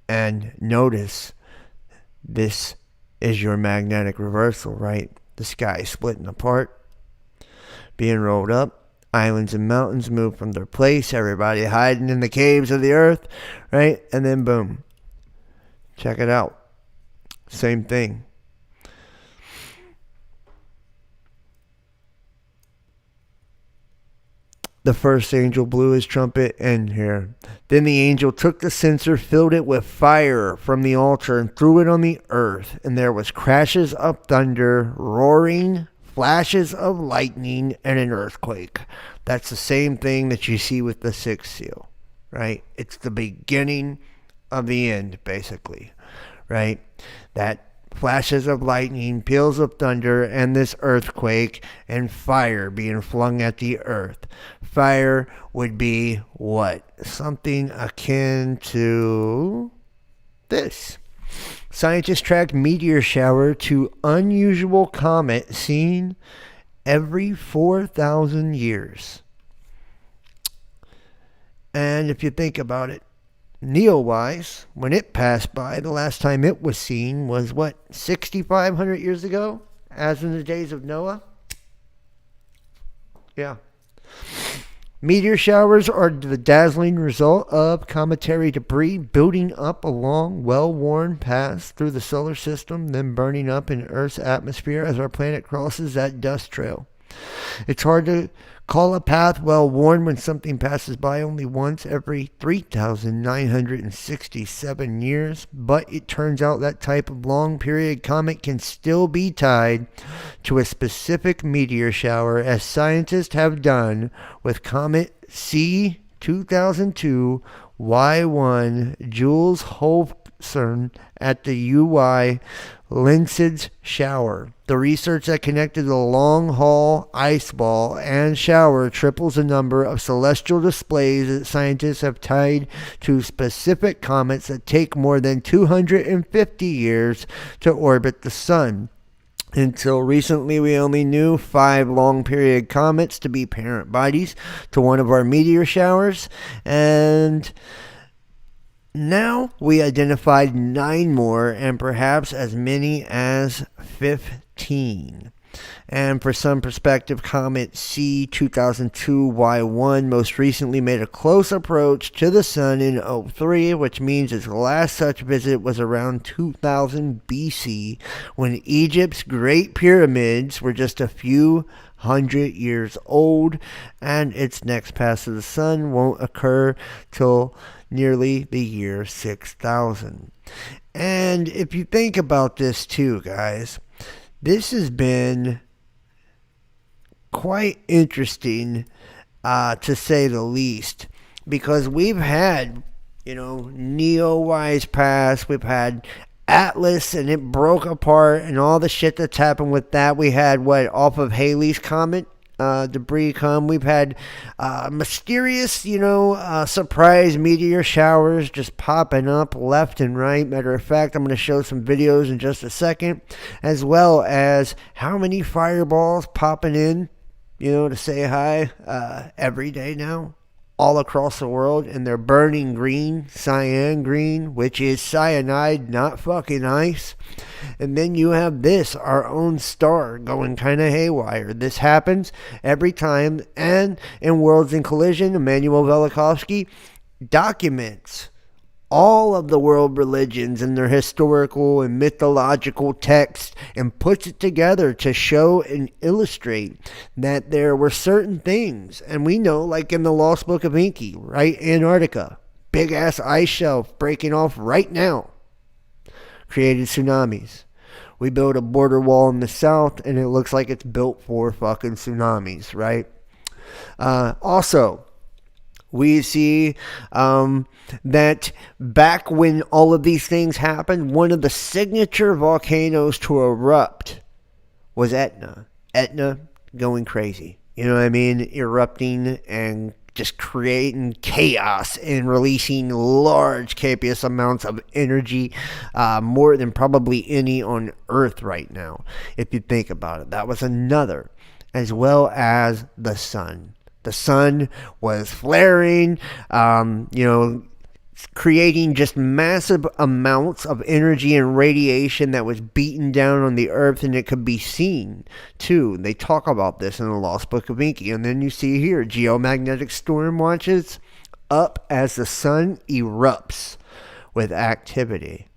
Speaker 2: And notice, this is your magnetic reversal, right? The sky splitting apart, being rolled up, islands and mountains moved from their place, everybody hiding in the caves of the earth, right? And then boom. Check it out. Same thing. The first angel blew his trumpet, and here. Then the angel took the censer, filled it with fire from the altar, and threw it on the earth. And there was crashes of thunder, roaring, flashes of lightning, and an earthquake. That's the same thing that you see with the sixth seal, right? It's the beginning of the end, basically, right? That flashes of lightning, peals of thunder, and this earthquake, and fire being flung at the earth. Fire would be what? Something akin to this. Scientists tracked meteor shower to unusual comet seen every 4,000 years. And if you think about it, Neowise, when it passed by, the last time it was seen was what, 6,500 years ago, as in the days of Noah? Yeah. Meteor showers are the dazzling result of cometary debris building up along well-worn paths through the solar system, then burning up in Earth's atmosphere as our planet crosses that dust trail. It's hard to call a path well-worn when something passes by only once every 3,967 years, but it turns out that type of long-period comet can still be tied to a specific meteor shower, as scientists have done with Comet C 2002 Y1 Jules Holstern at the UY Lensed shower. The research that connected the long-haul ice ball and shower triples the number of celestial displays that scientists have tied to specific comets that take more than 250 years to orbit the sun. Until recently, we only knew 5 long-period comets to be parent bodies to one of our meteor showers, and now we identified 9 more, and perhaps as many as 15. And for some perspective, Comet C 2002 Y1 most recently made a close approach to the sun in 03, which means its last such visit was around 2000 BC, when Egypt's Great Pyramids were just a few hundred years old, and its next pass of the sun won't occur till nearly the year 6000. And if you think about this too, guys, this has been quite interesting, to say the least, because we've had, Neowise pass, we've had Atlas, and it broke apart, and all the shit that's happened with that. We had what off of Halley's Comet. Debris come. We've had mysterious, surprise meteor showers just popping up left and right. Matter of fact, I'm going to show some videos in just a second, as well as how many fireballs popping in, to say hi every day now, all across the world, and they're burning green, cyan green, which is cyanide, not fucking ice. And then you have this, our own star, going kind of haywire. This happens every time. And in Worlds in Collision, Immanuel Velikovsky documents all of the world religions and their historical and mythological texts and puts it together to show and illustrate that there were certain things. And we know, like in the Lost Book of Inky, right? Antarctica, big ass ice shelf breaking off right now, created tsunamis. We built a border wall in the south, and it looks like it's built for fucking tsunamis, right? Also, we see that back when all of these things happened, one of the signature volcanoes to erupt was Etna. Etna going crazy. You know what I mean? Erupting and just creating chaos and releasing large copious amounts of energy, more than probably any on Earth right now, if you think about it. That was another, as well as the sun. The sun was flaring, creating just massive amounts of energy and radiation that was beaten down on the earth, and it could be seen too. They talk about this in the Lost Book of Inky. And then you see here geomagnetic storm watches up as the sun erupts with activity.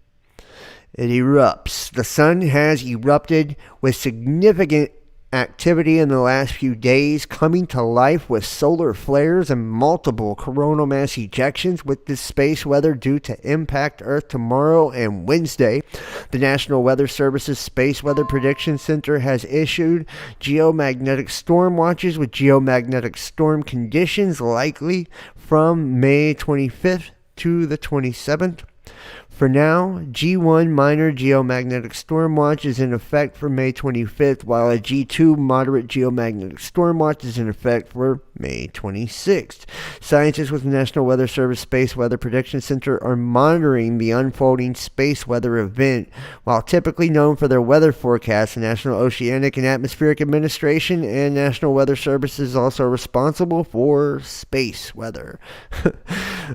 Speaker 2: It erupts. The sun has erupted with significant activity in the last few days, coming to life with solar flares and multiple coronal mass ejections with this space weather due to impact Earth tomorrow and Wednesday. The National Weather Service's Space Weather Prediction Center has issued geomagnetic storm watches with geomagnetic storm conditions likely from May 25th to the 27th. For now, G1 minor geomagnetic storm watch is in effect for May 25th, while a G2 moderate geomagnetic storm watch is in effect for May 26th. Scientists with the National Weather Service Space Weather Prediction Center are monitoring the unfolding space weather event. While typically known for their weather forecasts, the National Oceanic and Atmospheric Administration and National Weather Service is also responsible for space weather.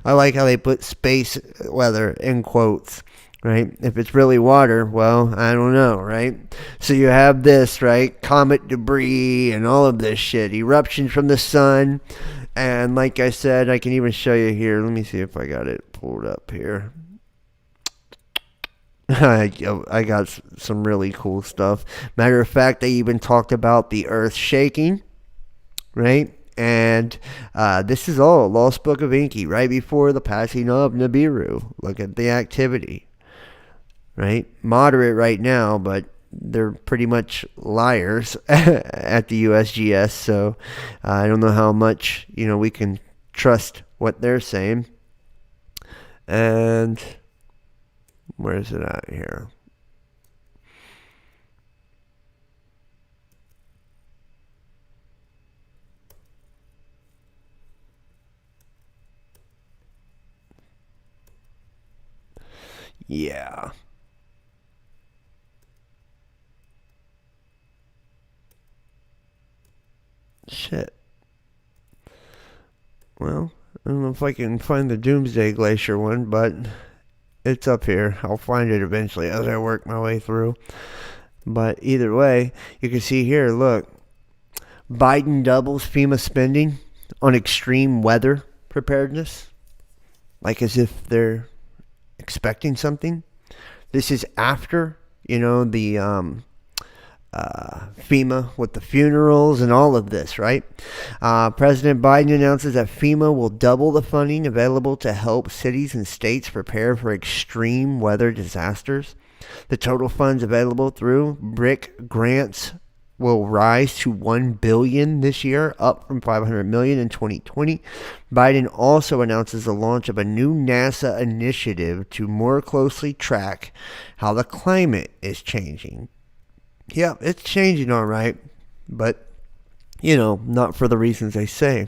Speaker 2: I like how they put space weather in quotes. Right? If it's really water, well, I don't know, right? So you have this, right? Comet debris and all of this shit. Eruptions from the sun. And like I said, I can even show you here. Let me see if I got it pulled up here. I got some really cool stuff. Matter of fact, they even talked about the earth shaking, right? And this is all Lost Book of Inky, right before the passing of Nibiru. Look at the activity, right? Moderate right now, but they're pretty much liars at the USGS. So I don't know how much, we can trust what they're saying. And where is it at here? Yeah. Shit. Well, I don't know if I can find the Doomsday Glacier one, but it's up here. I'll find it eventually as I work my way through. But either way, you can see here, look. Biden doubles FEMA spending on extreme weather preparedness. Like as if they're expecting something. This is after, the FEMA with the funerals and all of this, right? President Biden announces that FEMA will double the funding available to help cities and states prepare for extreme weather disasters. The total funds available through BRIC grants will rise to 1 billion this year, up from 500 million in 2020. Biden also announces the launch of a new NASA initiative to more closely track how the climate is changing. Yeah, it's changing all right, but not for the reasons they say.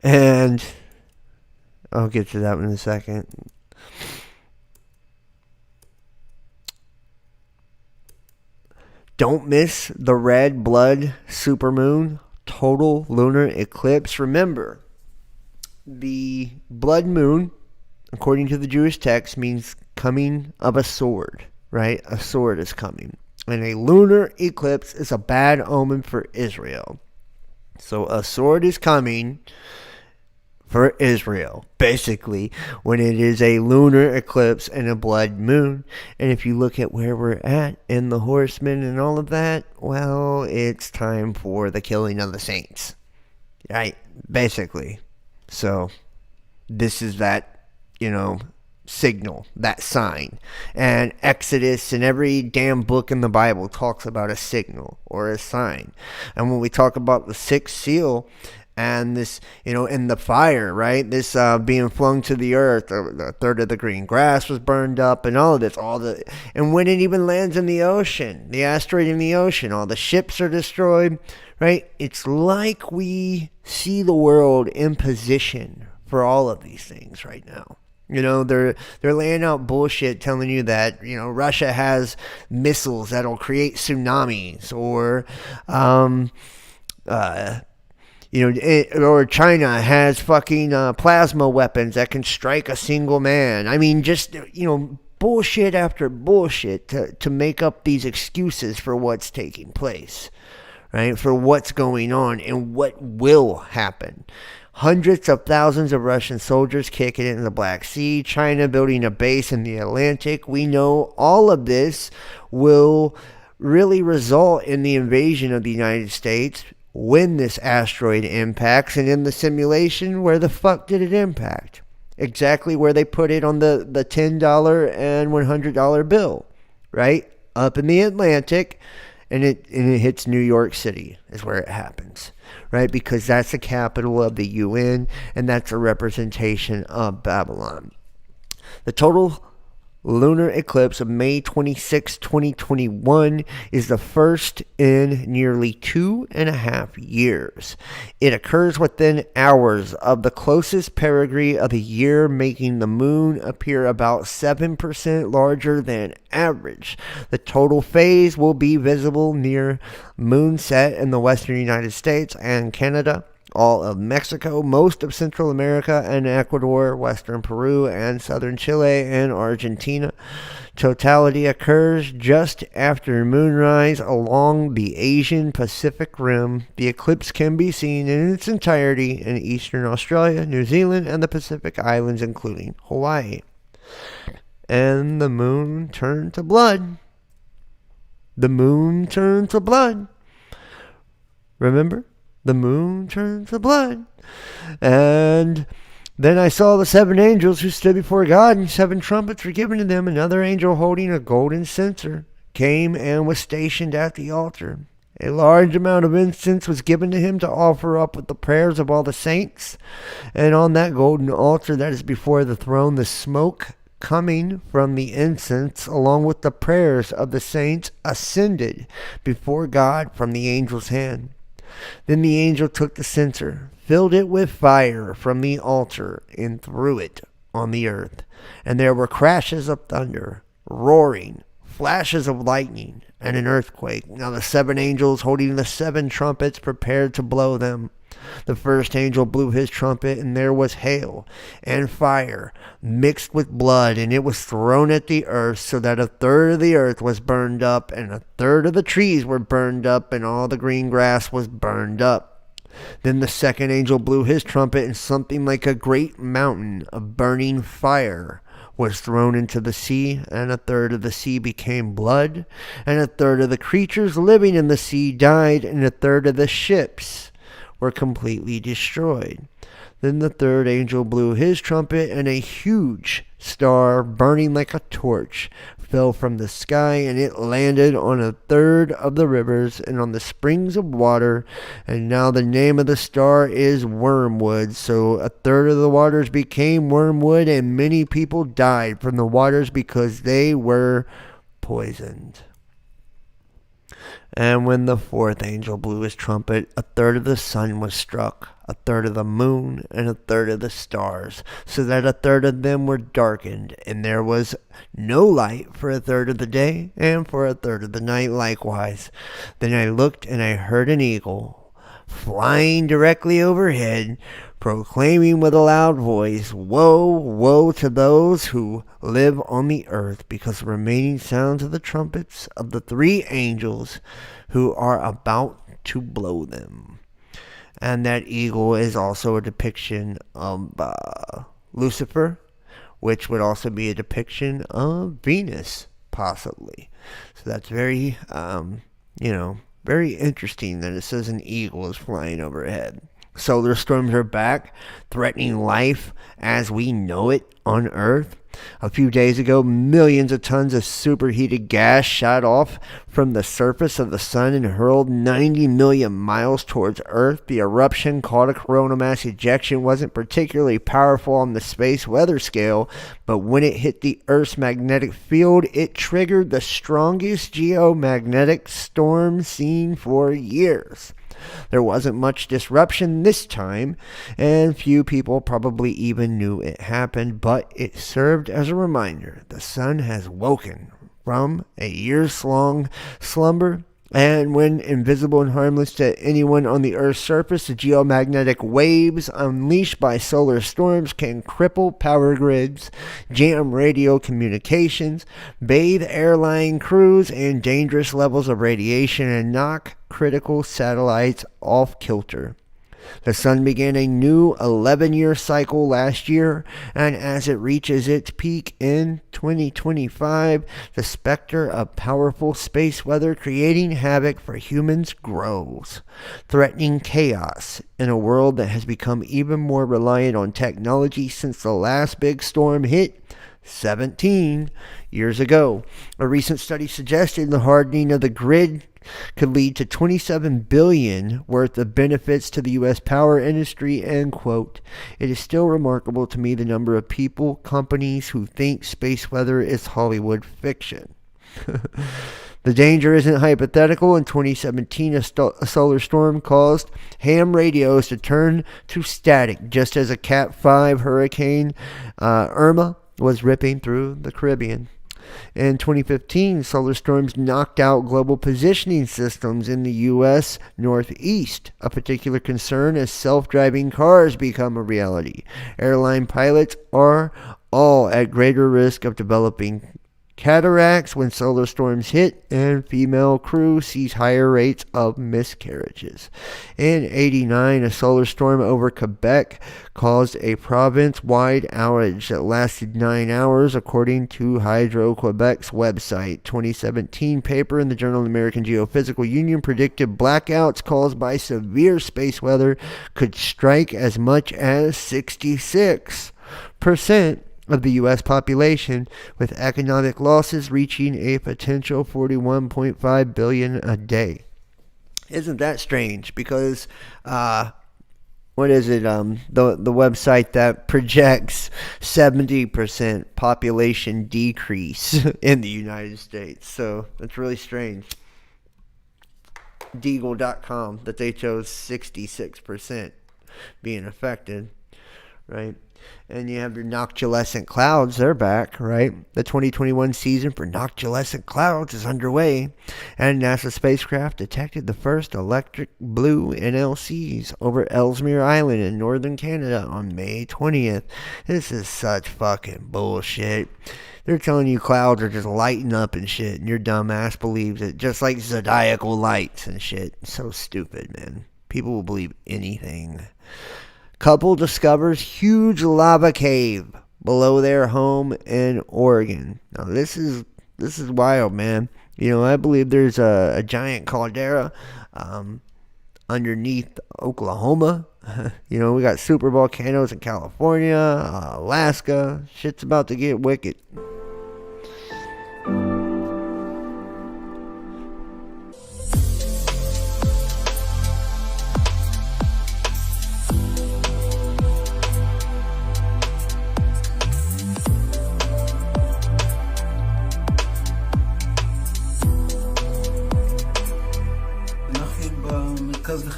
Speaker 2: And I'll get to that in a second. Don't miss the red blood supermoon total lunar eclipse. Remember, the blood moon, according to the Jewish text, means coming of a sword, right? A sword is coming. And a lunar eclipse is a bad omen for Israel. So a sword is coming for Israel, basically, when it is a lunar eclipse and a blood moon. And if you look at where we're at in the horsemen and all of that, well, it's time for the killing of the saints, right? Basically. So this is that, signal, that sign. And Exodus and every damn book in the Bible talks about a signal or a sign. And when we talk about the sixth seal, and this, in the fire, right? This being flung to the earth, a third of the green grass was burned up, and all of this, and when it even lands in the ocean, the asteroid in the ocean, all the ships are destroyed, right? It's like we see the world in position for all of these things right now. They're laying out bullshit telling you that, Russia has missiles that'll create tsunamis, or, or China has fucking plasma weapons that can strike a single man. I mean, just, bullshit after bullshit to make up these excuses for what's taking place, right? For what's going on and what will happen. Hundreds of thousands of Russian soldiers kicking it in the Black Sea, China building a base in the Atlantic. We know all of this will really result in the invasion of the United States when this asteroid impacts. And in the simulation, where the fuck did it impact? Exactly where they put it on the $10 and $100 bill, right? Up in the Atlantic, and it hits New York City is where it happens, right? Because that's the capital of the UN, and that's a representation of Babylon. The total lunar eclipse of May 26, 2021 is the first in nearly 2.5 years. It occurs within hours of the closest perigee of the year, making the moon appear about 7% larger than average. The total phase will be visible near moonset in the western United States and Canada, all of Mexico, most of Central America and Ecuador, western Peru, and southern Chile and Argentina. Totality occurs just after moonrise along the Asian Pacific Rim. The eclipse can be seen in its entirety in eastern Australia, New Zealand, and the Pacific Islands, including Hawaii. And the moon turned to blood. The moon turned to blood. Remember? The moon turned to blood. And then I saw the 7 angels who stood before God, and 7 trumpets were given to them. Another angel holding a golden censer came and was stationed at the altar. A large amount of incense was given to him to offer up with the prayers of all the saints. And on that golden altar that is before the throne, the smoke coming from the incense, along with the prayers of the saints, ascended before God from the angel's hand. Then the angel took the censer, filled it with fire from the altar, and threw it on the earth. And there were crashes of thunder, roaring, flashes of lightning, and an earthquake. Now the 7 angels holding the 7 trumpets prepared to blow them. The first angel blew his trumpet, and there was hail and fire mixed with blood, and it was thrown at the earth, so that a third of the earth was burned up, and a third of the trees were burned up, and all the green grass was burned up. Then the second angel blew his trumpet, and something like a great mountain of burning fire was thrown into the sea, and a third of the sea became blood, and a third of the creatures living in the sea died, and a third of the ships were completely destroyed. Then the third angel blew his trumpet, and a huge star, burning like a torch, fell from the sky, and it landed on a third of the rivers and on the springs of water. And now the name of the star is Wormwood. So a third of the waters became wormwood, and many people died from the waters because they were poisoned. And when the fourth angel blew his trumpet, a third of the sun was struck, a third of the moon, and a third of the stars, so that a third of them were darkened, and there was no light for a third of the day, and for a third of the night likewise. Then I looked, and I heard an eagle flying directly overhead, proclaiming with a loud voice, "Woe, woe to those who live on the earth, because the remaining sounds of the trumpets of the three angels who are about to blow them." And that eagle is also a depiction of Lucifer, which would also be a depiction of Venus, possibly. So that's very, very interesting that it says an eagle is flying overhead. Solar storms are back, threatening life as we know it on Earth. A few days ago, millions of tons of superheated gas shot off from the surface of the sun and hurled 90 million miles towards Earth. The eruption, called a coronal mass ejection, wasn't particularly powerful on the space weather scale, but when it hit the Earth's magnetic field, it triggered the strongest geomagnetic storm seen for years. There wasn't much disruption this time, and few people probably even knew it happened, but it served as a reminder the sun has woken from a years-long slumber, and when invisible and harmless to anyone on the Earth's surface, the geomagnetic waves unleashed by solar storms can cripple power grids, jam radio communications, bathe airline crews in dangerous levels of radiation, and knock critical satellites off kilter. The sun began a new 11-year cycle last year, and as it reaches its peak in 2025, the specter of powerful space weather creating havoc for humans grows, threatening chaos in a world that has become even more reliant on technology since the last big storm hit 17 years ago. A recent study suggested the hardening of the grid could lead to $27 billion worth of benefits to the U.S. power industry, end quote. It is still remarkable to me the number of people, companies who think space weather is Hollywood fiction. The danger isn't hypothetical. In 2017, a solar storm caused ham radios to turn to static, just as a Cat 5 hurricane Irma was ripping through the Caribbean. In 2015, solar storms knocked out global positioning systems in the U.S. Northeast, a particular concern as self-driving cars become a reality. Airline pilots are all at greater risk of developing cataracts when solar storms hit, and female crew sees higher rates of miscarriages. In 1989, a solar storm over Quebec caused a province-wide outage that lasted 9 hours, according to Hydro-Quebec's website. 2017 paper in the Journal of the American Geophysical Union predicted blackouts caused by severe space weather could strike as much as 66% of the U.S. population, with economic losses reaching a potential $41.5 billion a day. Isn't that strange? Because what is it? The website that projects 70% population decrease in the United States. So that's really strange. Deagle.com, that they chose 66% being affected, right? And you have your noctilucent clouds, they're back, right? The 2021 season for noctilucent clouds is underway, and NASA spacecraft detected the first electric blue NLCs over Ellesmere Island in northern Canada on May 20th. This is such fucking bullshit. They're telling you clouds are just lighting up and shit, and your dumb ass believes it, just like zodiacal lights and shit. So stupid, man. People will believe anything. Couple discovers huge lava cave below their home in Oregon. Now this is wild, man. You know, I believe there's a giant caldera underneath Oklahoma. You know, we got super volcanoes in California, Alaska. Shit's about to get wicked.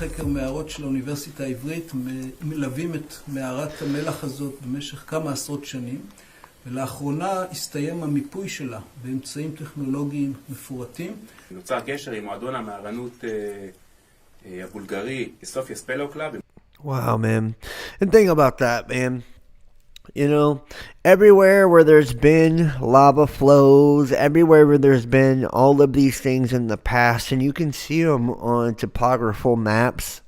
Speaker 8: לחקר מערות של האוניברסיטה העברית מלווים את מערת המלח הזאת במשך כמה עשרות שנים, ולאחרונה הסתיים המיפוי שלה באמצעים טכנולוגיים מפורטים.
Speaker 9: נוצר קשר עם מועדון המהרנות הבולגרי סופיה ספלו קלאב.
Speaker 2: Wow, man. And think about that, man. You know, everywhere where there's been lava flows, everywhere where there's been all of these things in the past, and you can see them on topographical maps,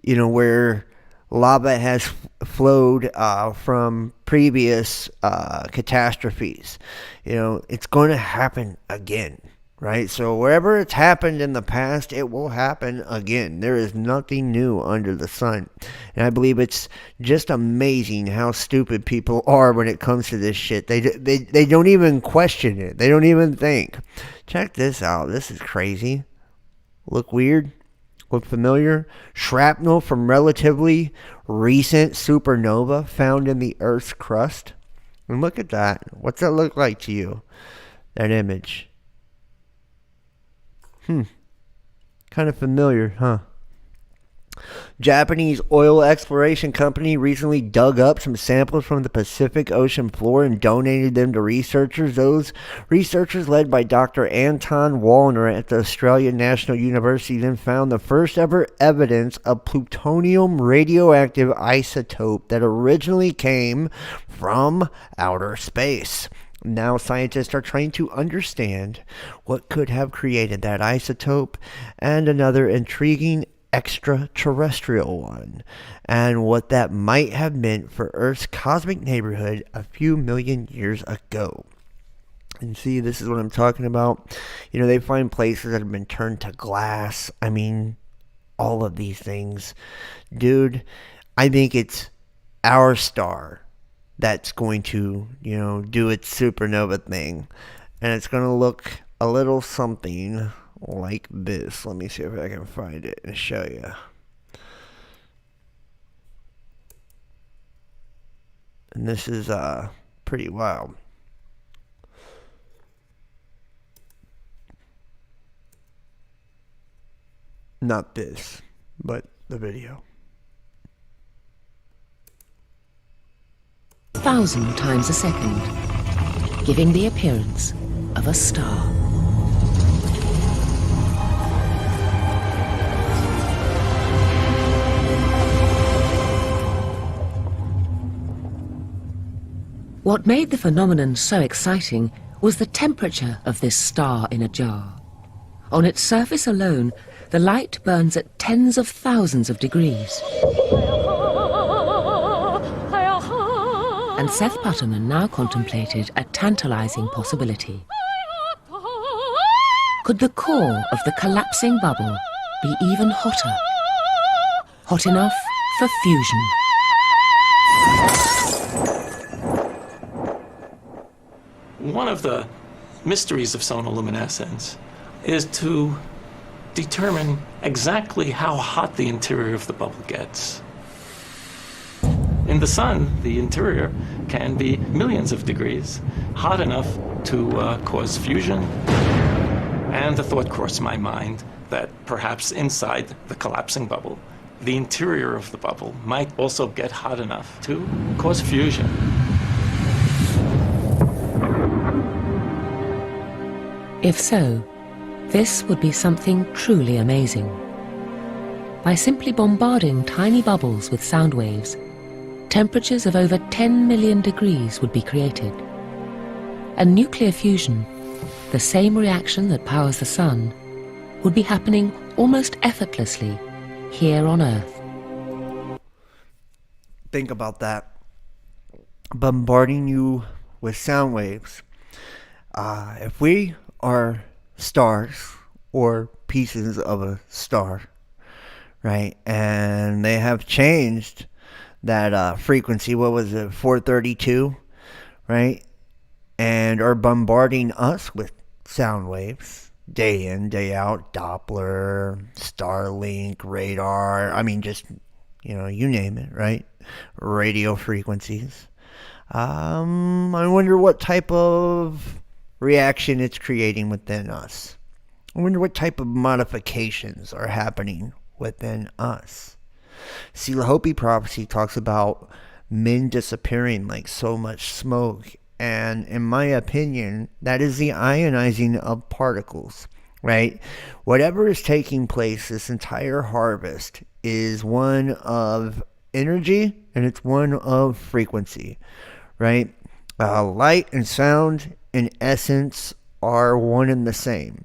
Speaker 2: you know, where lava has flowed from previous catastrophes. You know, it's going to happen again. Right? So wherever it's happened in the past, it will happen again. There is nothing new under the sun. And I believe it's just amazing how stupid people are when it comes to this shit. They don't even question it. They don't even think. Check this out. This is crazy. Look weird? Look familiar? Shrapnel from relatively recent supernova found in the Earth's crust. And look at that. What's that look like to you? That image. Kind of familiar, huh? Japanese oil exploration company recently dug up some samples from the Pacific Ocean floor and donated them to researchers. Those researchers, led by Dr. Anton Wallner at the Australian National University, then found the first ever evidence of plutonium radioactive isotope that originally came from outer space. Now scientists are trying to understand what could have created that isotope, and another intriguing extraterrestrial one, and what that might have meant for Earth's cosmic neighborhood a few million years ago. And see, this is what I'm talking about. You know, they find places that have been turned to glass. I mean, all of these things. Dude, I think it's our star that's going to, you know, do its supernova thing. And it's going to look a little something like this. Let me see if I can find it and show you. And this is pretty wild. Not this, but the video.
Speaker 10: 1,000 times a second, giving the appearance of a star. What made the phenomenon so exciting was the temperature of this star in a jar. On its surface alone, the light burns at tens of thousands of degrees. And Seth Putterman now contemplated a tantalizing possibility. Could the core of the collapsing bubble be even hotter? Hot enough for fusion?
Speaker 11: One of the mysteries of sonoluminescence is to determine exactly how hot the interior of the bubble gets. In the sun, the interior can be millions of degrees, hot enough to cause fusion. And the thought crossed my mind that perhaps inside the collapsing bubble, the interior of the bubble might also get hot enough to cause fusion.
Speaker 10: If so, this would be something truly amazing. By simply bombarding tiny bubbles with sound waves, temperatures of over 10 million degrees would be created. And nuclear fusion, the same reaction that powers the sun, would be happening almost effortlessly here on Earth.
Speaker 2: Think about that. Bombarding you with sound waves. If we are stars or pieces of a star, right, and they have changed that frequency, what was it, 432, right, and are bombarding us with sound waves day in, day out, Doppler, Starlink, radar, I mean, just, you know, you name it, right, radio frequencies. I wonder what type of reaction it's creating within us. I wonder what type of modifications are happening within us. See, the Hopi prophecy talks about men disappearing like so much smoke. And in my opinion, that is the ionizing of particles, right? Whatever is taking place, this entire harvest is one of energy and it's one of frequency, right? Light and sound, in essence, are one and the same.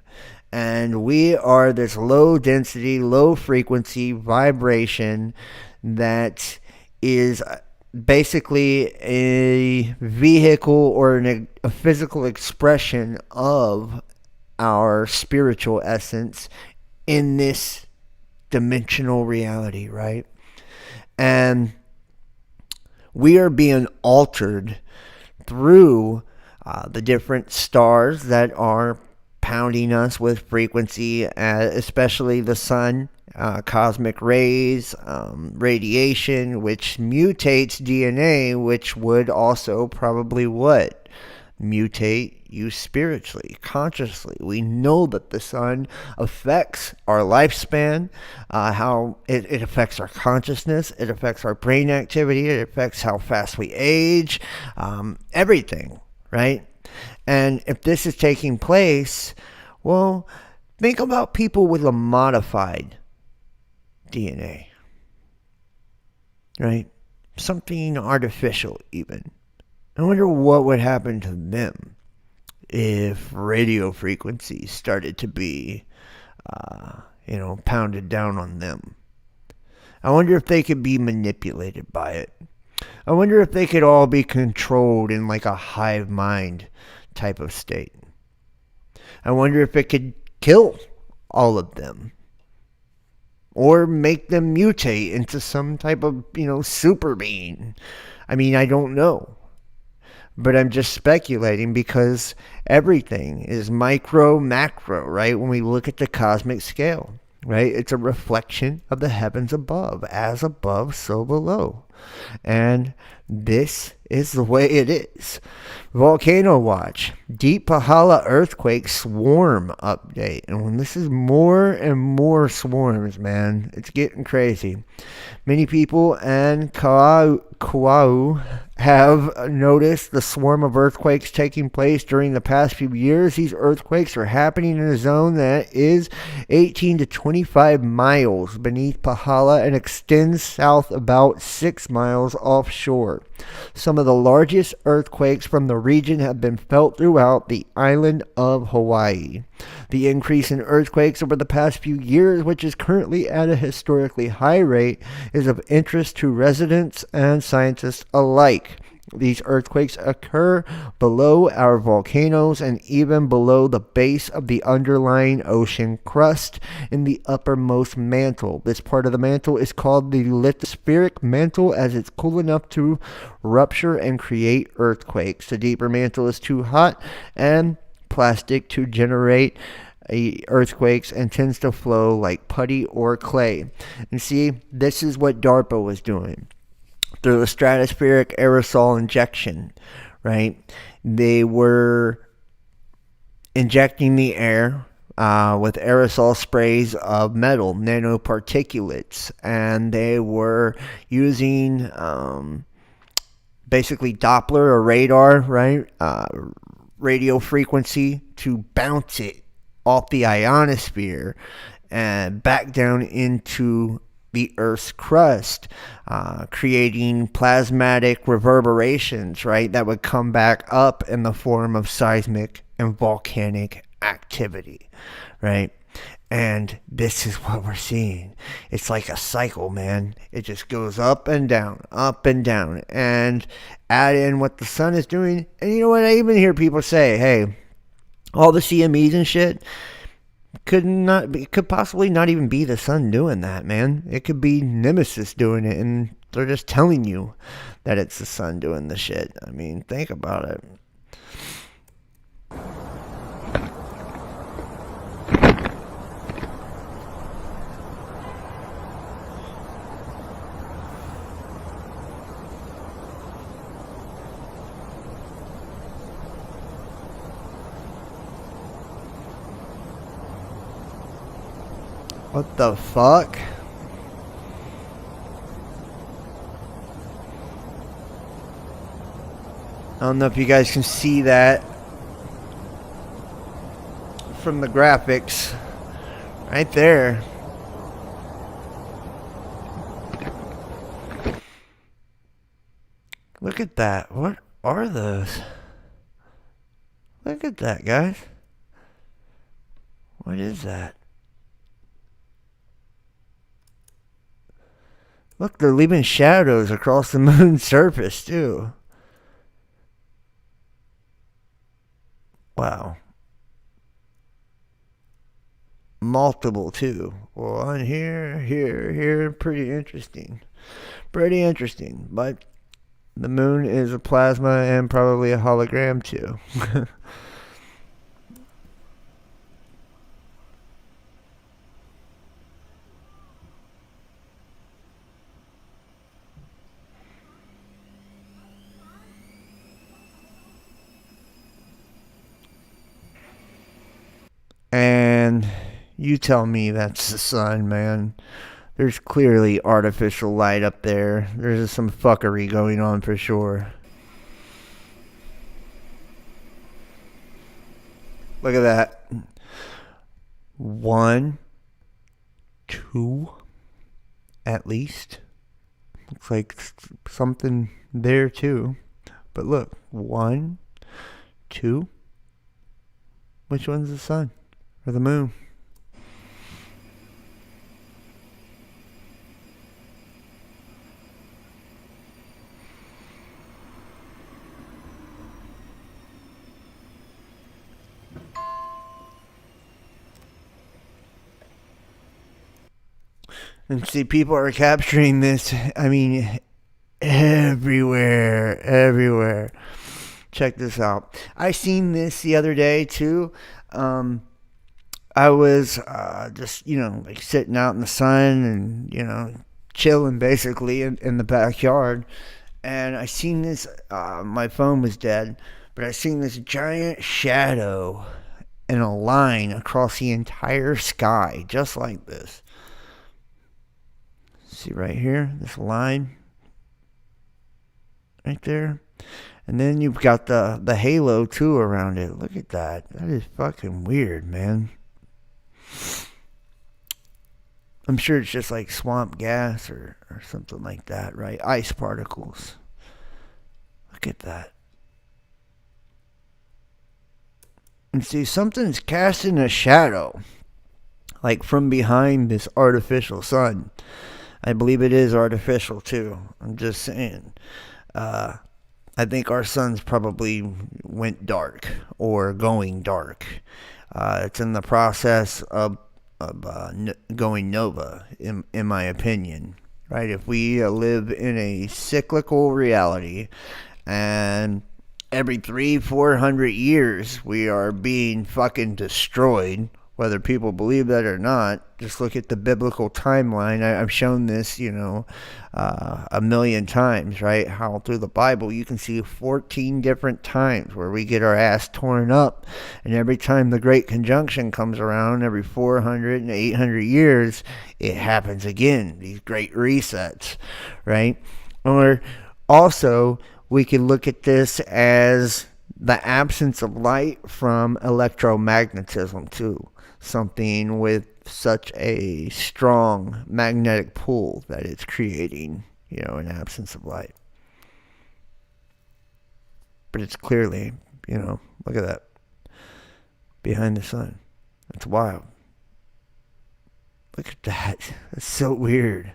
Speaker 2: And we are this low density, low frequency vibration that is basically a vehicle or a physical expression of our spiritual essence in this dimensional reality, right? And we are being altered through the different stars that are pounding us with frequency, especially the sun, cosmic rays, radiation, which mutates DNA, which would also probably what? Mutate you spiritually, consciously. We know that the sun affects our lifespan, how it affects our consciousness, it affects our brain activity, it affects how fast we age, everything, right? And if this is taking place, well, think about people with a modified DNA, right? Something artificial even. I wonder what would happen to them if radio frequencies started to be, pounded down on them. I wonder if they could be manipulated by it. I wonder if they could all be controlled in like a hive mind type of state. I wonder if it could kill all of them. Or make them mutate into some type of, super being. I mean, I don't know. But I'm just speculating because everything is micro, macro, right? When we look at the cosmic scale, right? It's a reflection of the heavens above. As above, so below. And this is the way it is. Volcano watch. Deep Pahala earthquake swarm update. And when this is more and more swarms, man, it's getting crazy. Many people and Kauai have noticed the swarm of earthquakes taking place during the past few years. These earthquakes are happening in a zone that is 18 to 25 miles beneath Pahala and extends south about 6 miles offshore. Some of the largest earthquakes from the region have been felt throughout the island of Hawaii. The increase in earthquakes over the past few years, which is currently at a historically high rate, is of interest to residents and scientists alike. These earthquakes occur below our volcanoes and even below the base of the underlying ocean crust in the uppermost mantle. This part of the mantle is called the lithospheric mantle, as it's cool enough to rupture and create earthquakes. The deeper mantle is too hot and plastic to generate earthquakes and tends to flow like putty or clay. And see, this is what DARPA was doing. Through the stratospheric aerosol injection, right? They were injecting the air with aerosol sprays of metal, nanoparticulates, and they were using basically Doppler or radar, right? Radio frequency to bounce it off the ionosphere and back down into the Earth's crust, creating plasmatic reverberations, right, that would come back up in the form of seismic and volcanic activity, right? And this is what we're seeing. It's like a cycle, man. It just goes up and down, and add in what the sun is doing. And you know what? I even hear people say, hey, all the CMEs and shit, could possibly not even be the sun doing that, man. It could be Nemesis doing it, and they're just telling you that it's the sun doing the shit. I mean, think about it. What the fuck? I don't know if you guys can see that from the graphics. Right there. Look at that. What are those? Look at that, guys. What is that? Look, they're leaving shadows across the moon's surface, too. Wow. Multiple, too. One here, here. Pretty interesting. Pretty interesting. But the moon is a plasma and probably a hologram, too. And you tell me that's the sun, man. There's clearly artificial light up there. There's some fuckery going on for sure. Look at that. 1, 2, at least. Looks like something there too. But look, 1, 2. Which one's the sun? Or the moon? And see, people are capturing this, I mean, everywhere. Check this out. I seen this the other day, too. I was just, like sitting out in the sun and, chilling basically in the backyard. And I seen this, my phone was dead, but I seen this giant shadow in a line across the entire sky, just like this. See right here, this line right there. And then you've got the halo too around it. Look at that. That is fucking weird, man. I'm sure it's just like swamp gas or something like that, right? Ice particles. Look at that. And see, something's casting a shadow, like from behind this artificial sun. I believe it is artificial too. I'm just saying. I think our sun's probably went dark or going dark. It's in the process of going nova, in my opinion. Right? If we live in a cyclical reality, and every 300-400 years we are being fucking destroyed, whether people believe that or not, just look at the biblical timeline. I've shown this, a million times, right? How through the Bible you can see 14 different times where we get our ass torn up. And every time the Great Conjunction comes around, every 400 and 800 years, it happens again. These great resets, right? Or also, we can look at this as the absence of light from electromagnetism too. Something with such a strong magnetic pull that it's creating, an absence of light. But it's clearly, look at that. Behind the sun. That's wild. Look at that. That's so weird.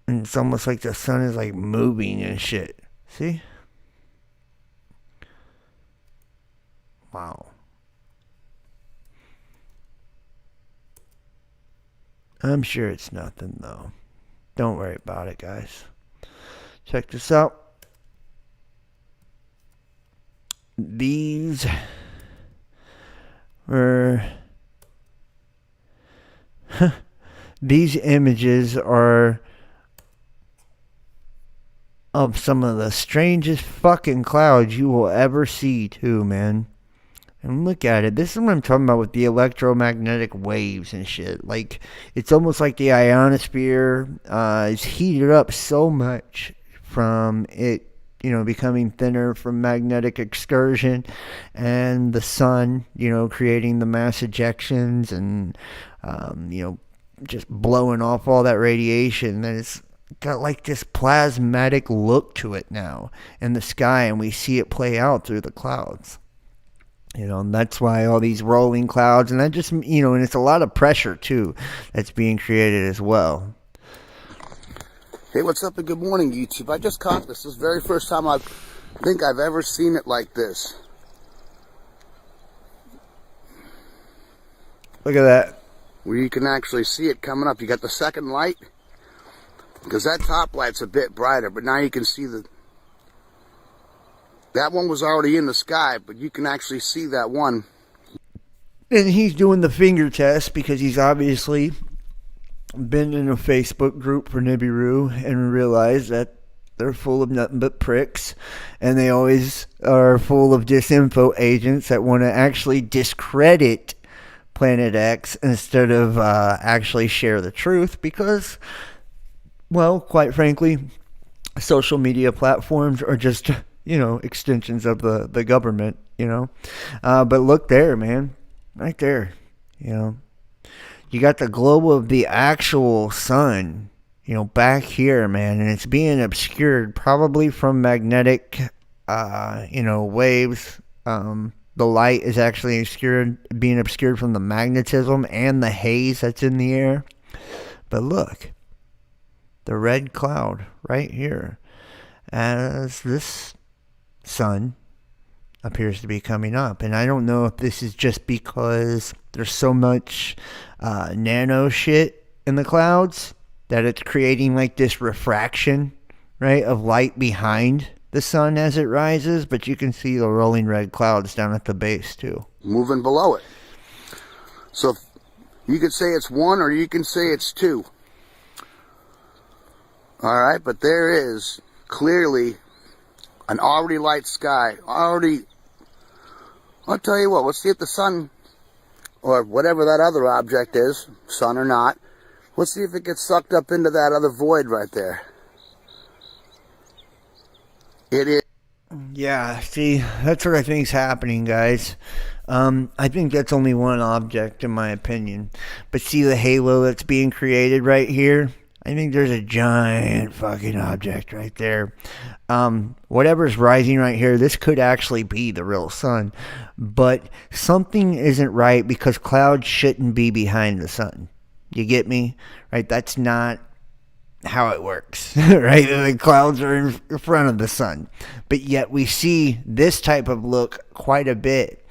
Speaker 2: And it's almost like the sun is like moving and shit. See? Wow. I'm sure it's nothing, though. Don't worry about it, guys. Check this out. These were... These images are of some of the strangest fucking clouds you will ever see, too, man. And look at it. This is what I'm talking about with the electromagnetic waves and shit. Like, it's almost like the ionosphere is heated up so much from it, becoming thinner from magnetic excursion, and the sun, creating the mass ejections and, just blowing off all that radiation. That it's got like this plasmatic look to it now in the sky, and we see it play out through the clouds. And that's why all these rolling clouds, and that just, and it's a lot of pressure too that's being created as well.
Speaker 12: Hey, what's up and good morning, YouTube. I just caught this. This is the very first time I think I've ever seen it like this.
Speaker 2: Look at that.
Speaker 12: Where you can actually see it coming up. You got the second light, because that top light's a bit brighter, but now you can see that one was already in the sky, but you can actually see that one.
Speaker 2: And he's doing the finger test because he's obviously been in a Facebook group for Nibiru and realized that they're full of nothing but pricks, and they always are full of disinfo agents that want to actually discredit Planet X instead of actually share the truth because, well, quite frankly, social media platforms are just extensions of the government, but look there, man, right there, you got the globe of the actual sun, back here, man, and it's being obscured probably from magnetic, waves. The light is actually being obscured from the magnetism and the haze that's in the air. But look, the red cloud right here, as this sun appears to be coming up. And I don't know if this is just because there's so much nano shit in the clouds that it's creating like this refraction, right, of light behind the sun as it rises, but you can see the rolling red clouds down at the base too.
Speaker 12: Moving below it. So you could say it's one or you can say it's two. Alright, but there is clearly an already light sky. I'll tell you what, let's see if the sun, or whatever that other object is, sun or not, let's see if it gets sucked up into that other void right there. It is.
Speaker 2: Yeah, see, that's what I think is happening, guys. I think that's only one object, in my opinion. But see the halo that's being created right here? I think there's a giant fucking object right there. Whatever's rising right here, this could actually be the real sun. But something isn't right because clouds shouldn't be behind the sun. You get me? Right? That's not how it works, right? The clouds are in front of the sun, but yet we see this type of look quite a bit.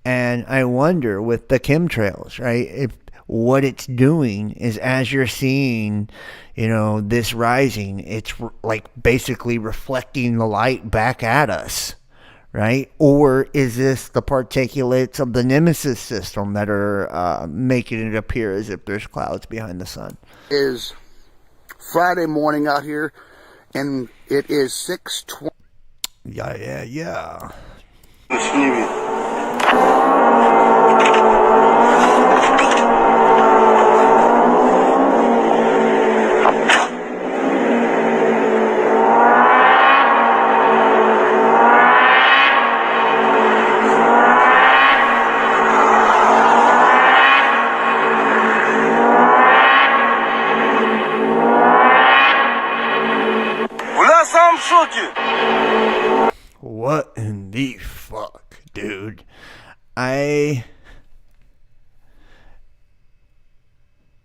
Speaker 2: And I wonder with the chemtrails, right, if what it's doing is, as you're seeing, this rising, it's like basically reflecting the light back at us, right? Or is this the particulates of the Nemesis system that are making it appear as if there's clouds behind the sun?
Speaker 12: Is Friday morning out here, and it is 6:20.
Speaker 2: Yeah. What in the fuck, dude?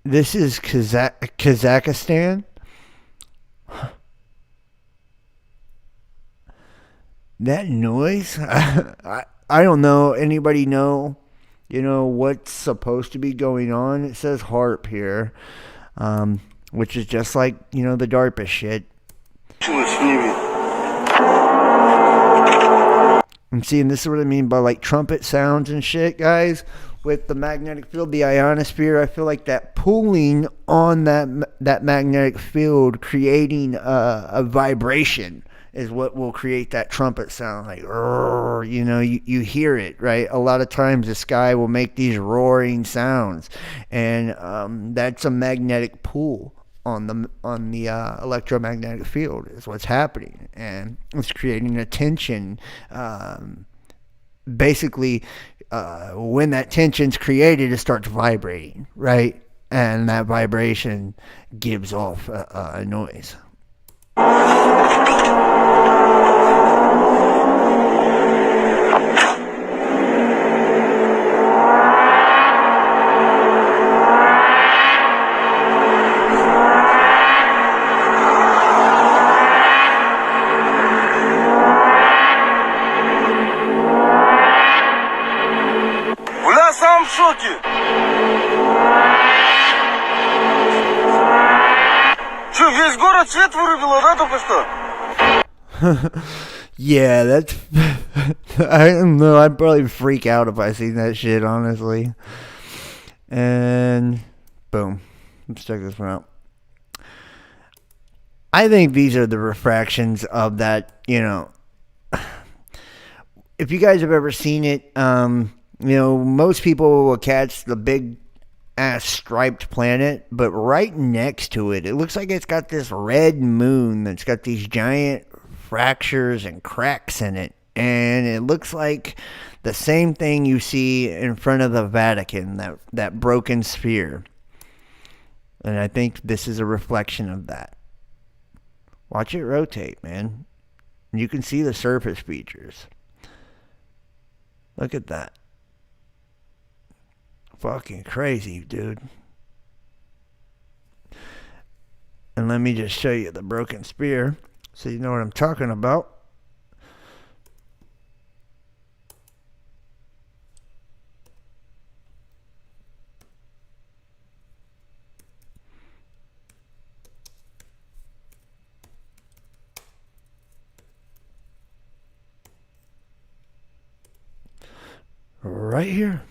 Speaker 2: This is Kazakhstan? That noise? I don't know. Anybody know, what's supposed to be going on? It says HARP here, which is just like, the DARPA shit. And see, and this is what I mean by like trumpet sounds and shit, guys. With the magnetic field, the ionosphere, I feel like that pulling on that magnetic field, creating a vibration is what will create that trumpet sound, like, you know, you hear it, right? A lot of times the sky will make these roaring sounds, and that's a magnetic pull on the electromagnetic field is what's happening, and it's creating a tension. Basically, when that tension's created, it starts vibrating, right? And that vibration gives off a noise.
Speaker 13: Бля, сам в шоке. Че, весь город свет вырубило, да, только что?
Speaker 2: Yeah, that's... I don't know, I'd probably freak out if I seen that shit, honestly. And... boom. Let's check this one out. I think these are the refractions of that, you know... If you guys have ever seen it, you know, most people will catch the big ass striped planet, but right next to it, it looks like it's got this red moon that's got these giant fractures and cracks in it, and it looks like the same thing you see in front of the Vatican, that broken sphere. And I think this is a reflection of that. Watch it rotate, man. You can see the surface features. Look at that. Fucking crazy, dude. And let me just show you the broken spear so you know what I'm talking about. Right here.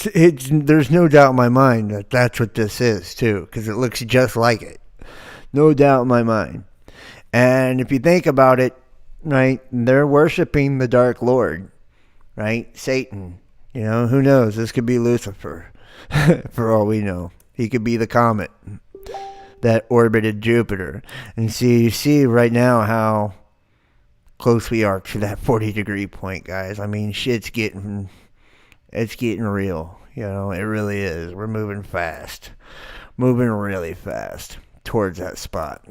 Speaker 2: There's no doubt in my mind that that's what this is too, because it looks just like it. No doubt in my mind. And if you think about it, right, they're worshiping the Dark Lord, right? Satan. You know, who knows? This could be Lucifer, for all we know. He could be the comet that orbited Jupiter. And you see right now how close we are to that 40-degree point, guys. I mean, it's getting real. You know, it really is. We're moving fast. Moving really fast towards that spot.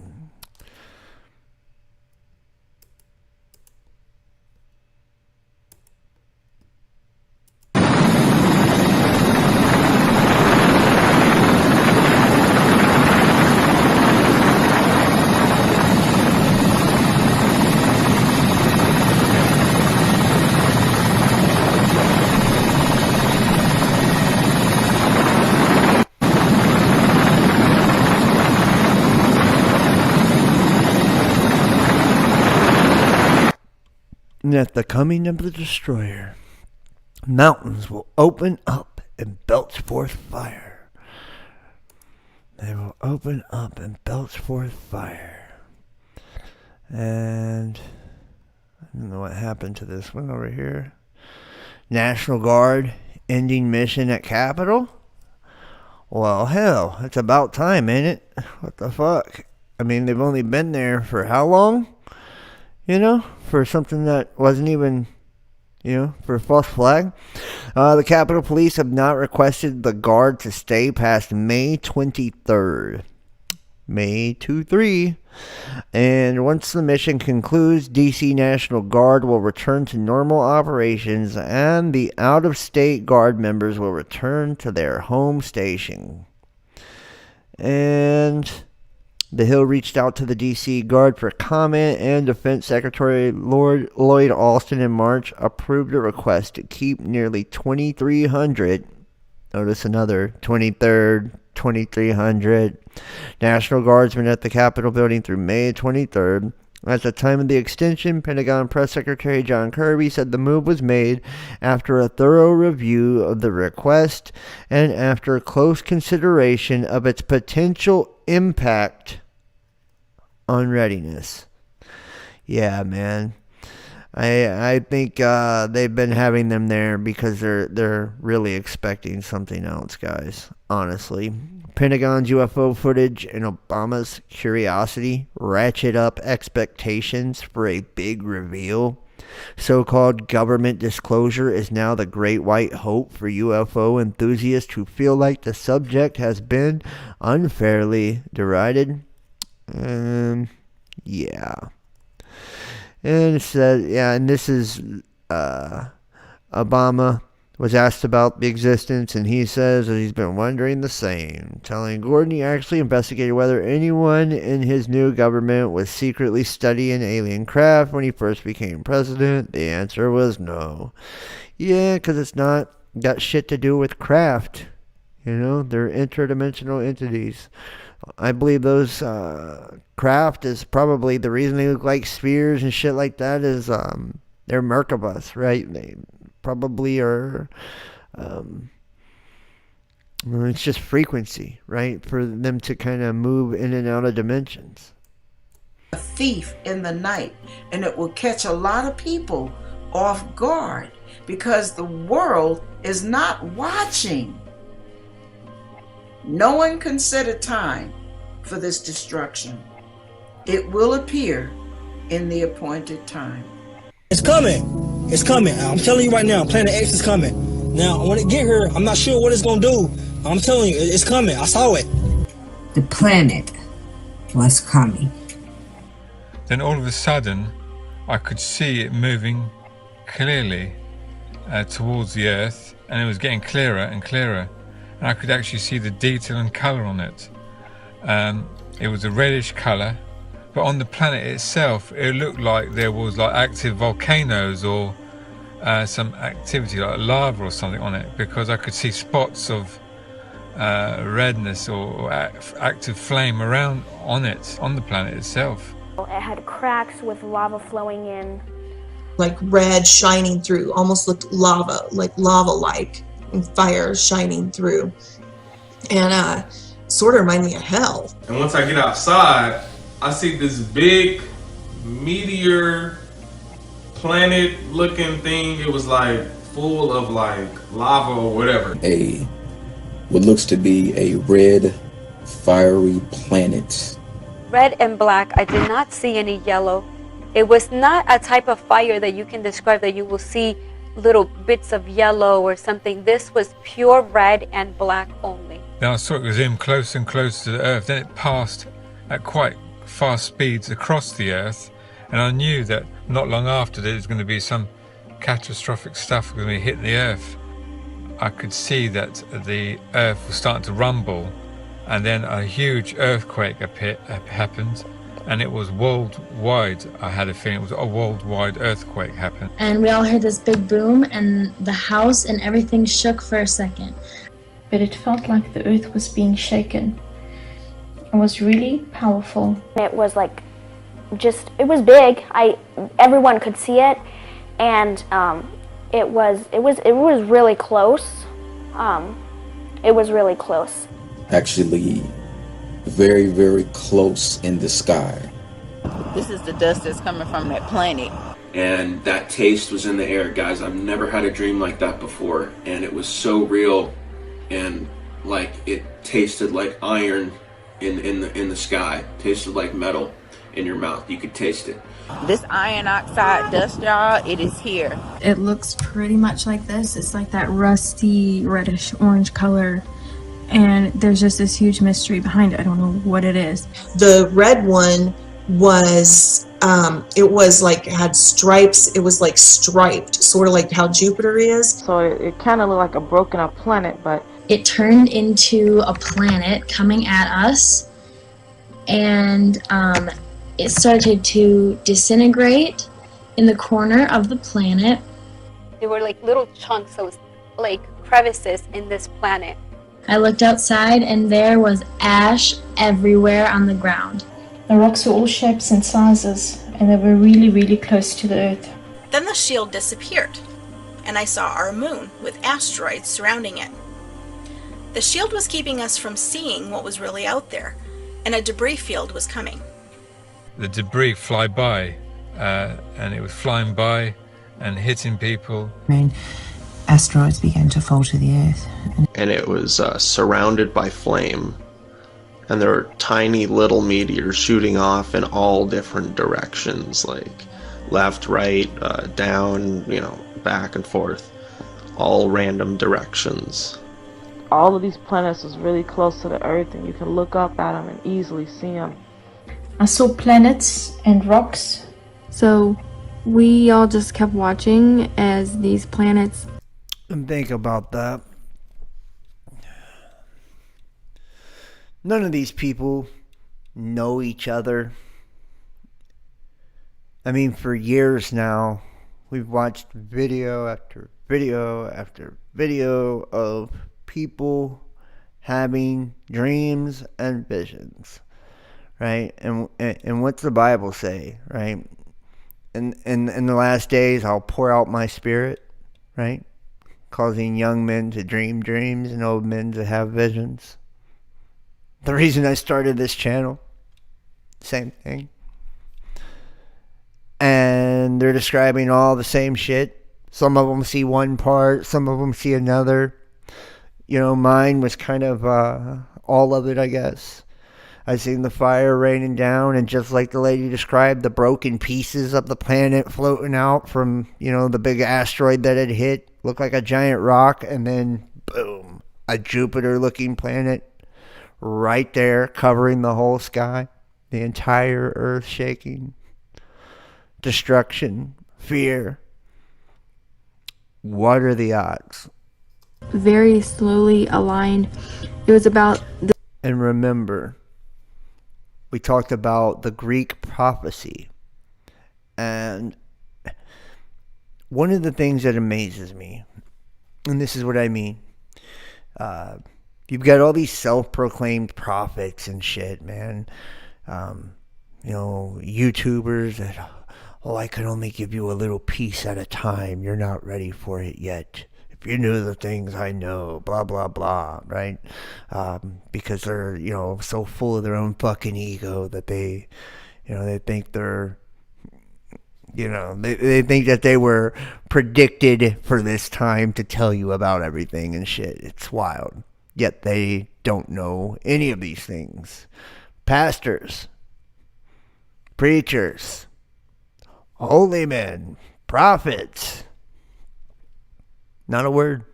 Speaker 2: And at the coming of the destroyer, mountains will open up and belch forth fire. They will open up and belch forth fire. And I don't know what happened to this one over here. National Guard ending mission at Capitol? Well, hell, it's about time, ain't it? What the fuck? I mean, they've only been there for how long? You know, for something that wasn't even, you know, for a false flag. The Capitol Police have not requested the Guard to stay past May 23rd. May 23. And once the mission concludes, DC National Guard will return to normal operations and the out-of-state Guard members will return to their home station. And the Hill reached out to the D.C. Guard for comment, and Defense Secretary Lloyd Austin in March approved a request to keep nearly 2,300, notice another 23rd, 2,300 National Guardsmen at the Capitol building through May 23rd. At the time of the extension, Pentagon Press Secretary John Kirby said the move was made after a thorough review of the request and after close consideration of its potential impact on readiness. Yeah, man. I think they've been having them there because they're really expecting something else, guys. Honestly, Pentagon's UFO footage and Obama's curiosity ratchet up expectations for a big reveal. So-called government disclosure is now the great white hope for UFO enthusiasts who feel like the subject has been unfairly derided. Yeah. And it said, yeah, and this is Obama was asked about the existence, and he says that he's been wondering the same, telling Gordon he actually investigated whether anyone in his new government was secretly studying alien craft when he first became president. The answer was no. Yeah, because it's not got shit to do with craft. You know, they're interdimensional entities. I believe those craft is probably the reason they look like spheres and shit like that is they're Merkabahs, right? They probably are. It's just frequency, right? For them to kind of move in and out of dimensions.
Speaker 14: A thief in the night, and it will catch a lot of people off guard because the world is not watching. No one can set a time for this destruction. It will appear in the appointed time.
Speaker 15: It's coming. It's coming. I'm telling you right now, Planet X is coming. Now, when it get here, I'm not sure what it's going to do. I'm telling you, it's coming. I saw it.
Speaker 16: The planet was coming.
Speaker 7: Then all of a sudden, I could see it moving clearly towards the Earth, and it was getting clearer and clearer. And I could actually see the detail and colour on it. It was a reddish colour, but on the planet itself, it looked like there was like active volcanoes or some activity like lava or something on it, because I could see spots of redness or active flame around on it, on the planet itself.
Speaker 17: It had cracks with lava flowing in.
Speaker 18: Like red shining through, almost looked lava, like lava-like. And fire shining through, and sort of remind me of hell.
Speaker 19: And once I get outside, I see this big meteor planet looking thing. It was like full of like lava or whatever.
Speaker 20: What looks to be a red fiery planet.
Speaker 21: Red and black. I did not see any yellow. It was not a type of fire that you can describe that you will see little bits of yellow or something. This was pure red and black only.
Speaker 7: Then I saw it was in closer and closer to the Earth. Then it passed at quite fast speeds across the Earth, and I knew that not long after there was going to be some catastrophic stuff going to be hitting the Earth. I could see that the Earth was starting to rumble, and then a huge earthquake happened. And it was worldwide. I had a feeling it was a worldwide earthquake happened.
Speaker 22: And we all heard this big boom, and the house and everything shook for a second.
Speaker 23: But it felt like the earth was being shaken. It was really powerful.
Speaker 17: It was like, it was big. Everyone could see it, and it was really close. It was really close.
Speaker 20: Actually, very, very close in the sky.
Speaker 24: This is the dust that's coming from that planet.
Speaker 25: And that taste was in the air, guys. I've never had a dream like that before, and it was so real, and like it tasted like iron in the sky. It tasted like metal in your mouth. You could taste it.
Speaker 24: This iron oxide dust, y'all, it is here.
Speaker 4: It looks pretty much like this. It's like that rusty reddish orange color. And there's just this huge mystery behind it. I don't know what it is.
Speaker 18: The red one was, it was like, it had stripes. It was like striped, sort of like how Jupiter is.
Speaker 5: So it kind of looked like a broken up planet, but
Speaker 22: It turned into a planet coming at us, and it started to disintegrate in the corner of the planet.
Speaker 21: There were like little chunks, so it was like crevices in this planet.
Speaker 22: I looked outside, and there was ash everywhere on the ground.
Speaker 23: the rocks were all shapes and sizes, and they were really, really close to the Earth.
Speaker 26: Then the shield disappeared, and I saw our moon with asteroids surrounding it. The shield was keeping us from seeing what was really out there, and a debris field was coming.
Speaker 7: the debris fly by, and it was flying by and hitting people.
Speaker 1: Asteroids began to fall to the Earth.
Speaker 3: And it was surrounded by flame. And there were tiny little meteors shooting off in all different directions, like left, right, down, back and forth. All random directions.
Speaker 5: All of these planets was really close to the Earth, and you can look up at them and easily see them.
Speaker 23: I saw planets and rocks.
Speaker 4: So we all just kept watching as these planets.
Speaker 2: And think about that. None of these people know each other. I mean, for years now, we've watched video after video after video of people having dreams and visions, right? And what's the Bible say, right? In the last days, I'll pour out my spirit, right? Causing young men to dream dreams and old men to have visions. The reason I started this channel, same thing. And they're describing all the same shit. Some of them see one part, some of them see another. Mine was kind of all of it, I guess. I seen the fire raining down, and just like the lady described, the broken pieces of the planet floating out from, the big asteroid that had hit. Looked like a giant rock, and then, boom, a Jupiter-looking planet right there covering the whole sky. The entire earth shaking. Destruction. Fear. What are the odds?
Speaker 4: Very slowly aligned. It was about the...
Speaker 2: And remember, we talked about the Greek prophecy. And one of the things that amazes me, and this is what I mean, you've got all these self-proclaimed prophets and shit, man. YouTubers that, I can only give you a little piece at a time. You're not ready for it yet. If you knew the things I know, blah, blah, blah, right? Because they're, so full of their own fucking ego that they think they're, they think that they were predicted for this time to tell you about everything and shit. It's wild. Yet they don't know any of these things. Pastors, preachers, holy men, prophets. Not a word.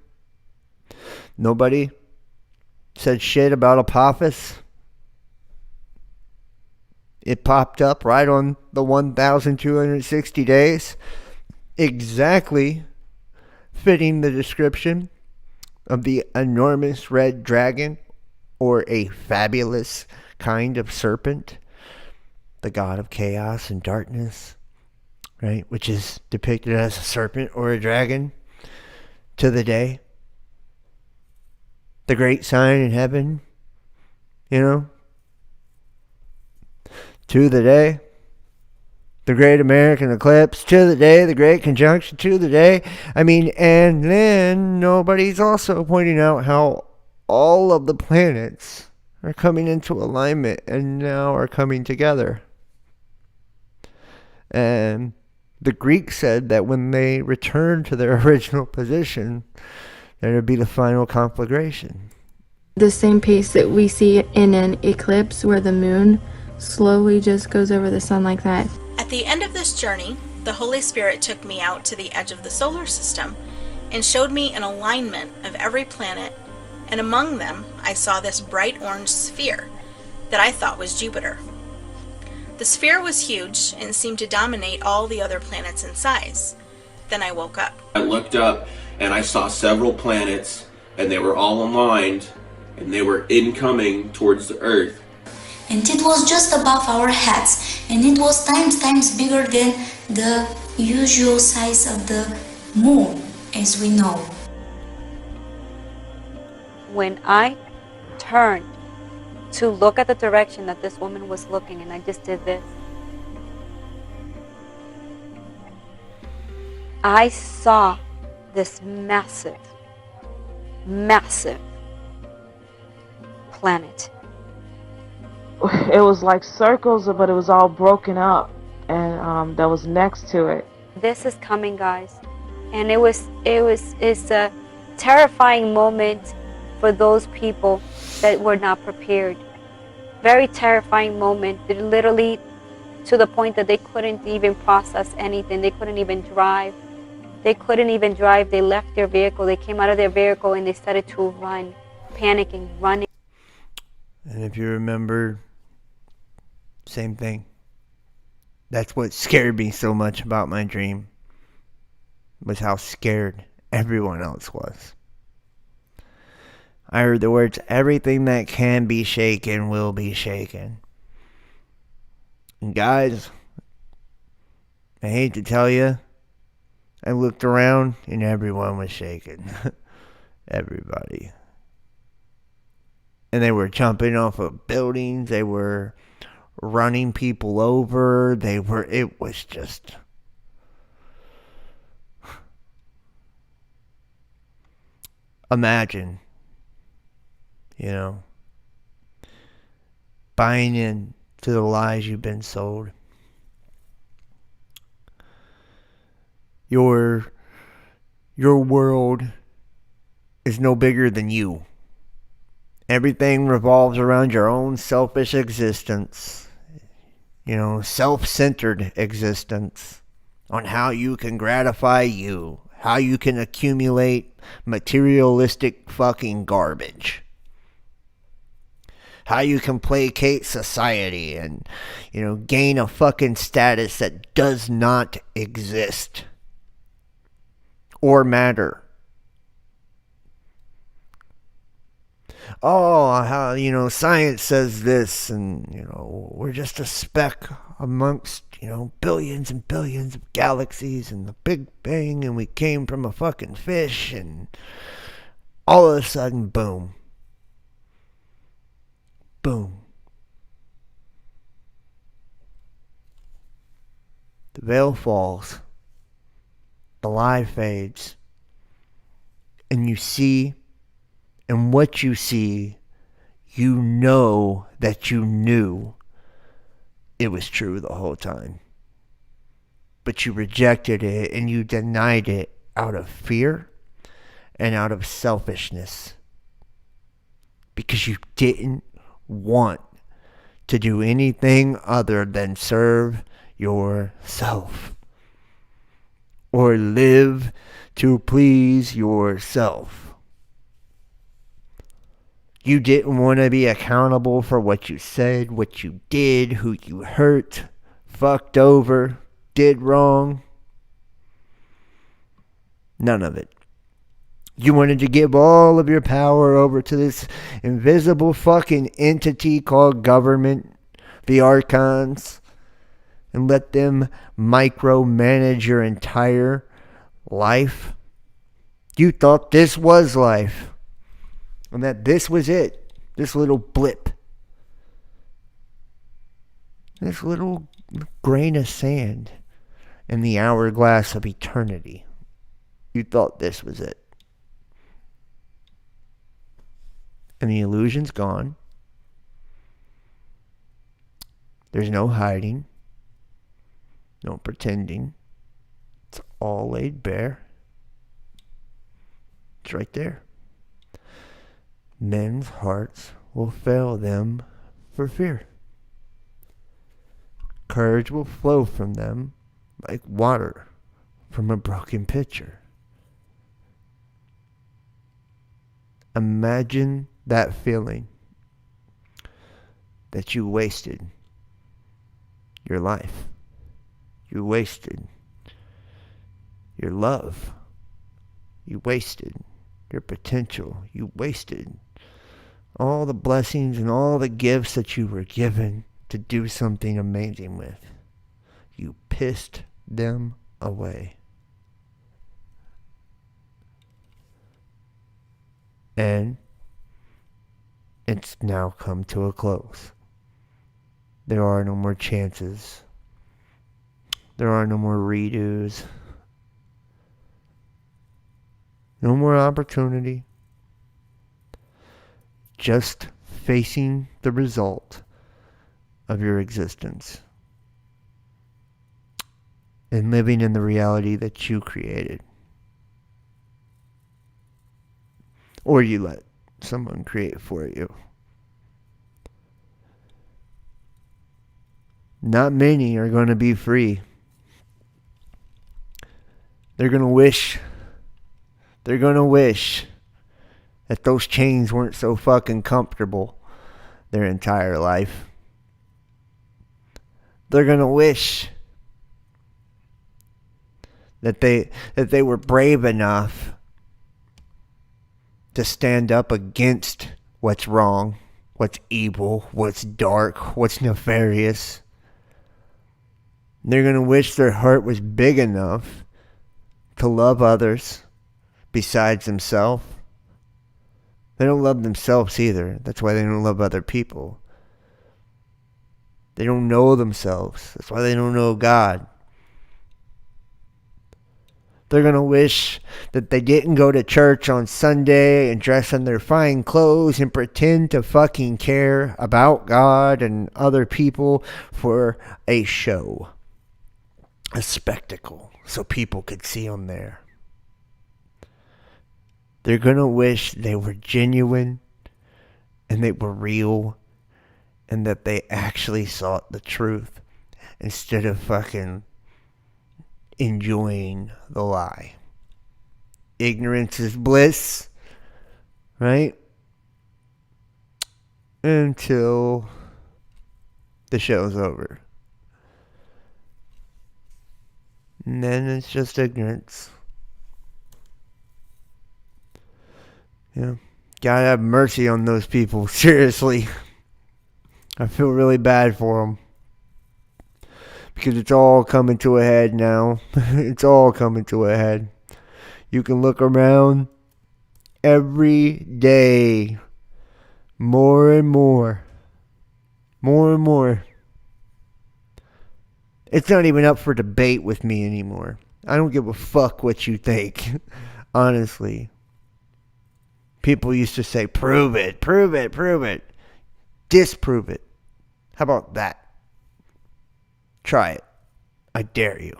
Speaker 2: Nobody said shit about Apophis. It popped up right on the 1,260 days. Exactly fitting the description of the enormous red dragon, or a fabulous kind of serpent, the god of chaos and darkness, right? Which is depicted as a serpent or a dragon to the day. The great sign in heaven, to the day. The great American eclipse, to the day. The great conjunction, to the day. And then nobody's also pointing out how all of the planets are coming into alignment and now are coming together. And the Greeks said that when they returned to their original position, that it would be the final conflagration.
Speaker 4: The same pace that we see in an eclipse, where the moon slowly just goes over the sun like that.
Speaker 26: At the end of this journey, the Holy Spirit took me out to the edge of the solar system and showed me an alignment of every planet, and among them I saw this bright orange sphere that I thought was Jupiter. The sphere was huge and seemed to dominate all the other planets in size. Then I woke up.
Speaker 25: I looked up and I saw several planets, and they were all aligned, and they were incoming towards the Earth.
Speaker 6: And it was just above our heads, and it was times bigger than the usual size of the moon, as we know.
Speaker 21: When I turned to look at the direction that this woman was looking, and I just did this, I saw this massive planet.
Speaker 5: it was like circles, but it was all broken up, and that was next to it.
Speaker 21: This is coming, guys, and it's a terrifying moment for those people that were not prepared. Very terrifying moment. They literally, to the point that they couldn't even process anything. They couldn't even drive. They couldn't even drive. They left their vehicle. They came out of their vehicle and they started to run, panicking, running.
Speaker 2: And if you remember, same thing. That's what scared me so much about my dream, was how scared everyone else was. I heard the words, everything that can be shaken will be shaken. And guys, I hate to tell you, I looked around and everyone was shaken. Everybody. And they were jumping off of buildings. They were running people over. It was just... Imagine, buying in to the lies you've been sold. Your world is no bigger than you. Everything revolves around your own selfish existence. Self-centered existence. On how you can gratify you. How you can accumulate materialistic fucking garbage. How you can placate society and, gain a fucking status that does not exist. Or matter. Oh, how, science says this, and, we're just a speck amongst, billions and billions of galaxies and the Big Bang, and we came from a fucking fish, and all of a sudden, boom. Boom. The veil falls. The lie fades. And you see, and what you see, you know that you knew it was true the whole time. But you rejected it and you denied it out of fear and out of selfishness. Because you didn't want to do anything other than serve yourself. Or live to please yourself. You didn't want to be accountable for what you said, what you did, who you hurt, fucked over, did wrong. None of it. You wanted to give all of your power over to this invisible fucking entity called government, the archons, and let them micromanage your entire life. You thought this was life. And that this was it. This little blip. This little grain of sand in the hourglass of eternity. You thought this was it. And the illusion's gone. There's no hiding. No pretending. It's all laid bare. It's right there. Men's hearts will fail them for fear. Courage will flow from them like water from a broken pitcher. Imagine that feeling that you wasted your life. You wasted your love. You wasted your potential. You wasted all the blessings and all the gifts that you were given to do something amazing with. You pissed them away. And it's now come to a close. There are no more chances. There are no more redos. No more opportunity. Just facing the result of your existence and living in the reality that you created. Or you let someone create for you. Not many are going to be free. They're going to wish that those chains weren't so fucking comfortable their entire life. They're going to wish that they were brave enough to stand up against what's wrong, what's evil, what's dark, what's nefarious. They're going to wish their heart was big enough to love others besides themselves. They don't love themselves either. That's why they don't love other people. They don't know themselves. That's why they don't know God. They're going to wish that they didn't go to church on Sunday and dress in their fine clothes and pretend to fucking care about God and other people for a show. A spectacle, so people could see them there. They're going to wish they were genuine and they were real and that they actually sought the truth instead of fucking enjoying the lie. Ignorance is bliss, right? Until the show's over. And then it's just ignorance. Yeah. God have mercy on those people. Seriously. I feel really bad for them. Because it's all coming to a head now. It's all coming to a head. You can look around every day. More and more. More and more. It's not even up for debate with me anymore. I don't give a fuck what you think. Honestly. People used to say, prove it, prove it, prove it. Disprove it. How about that? Try it. I dare you.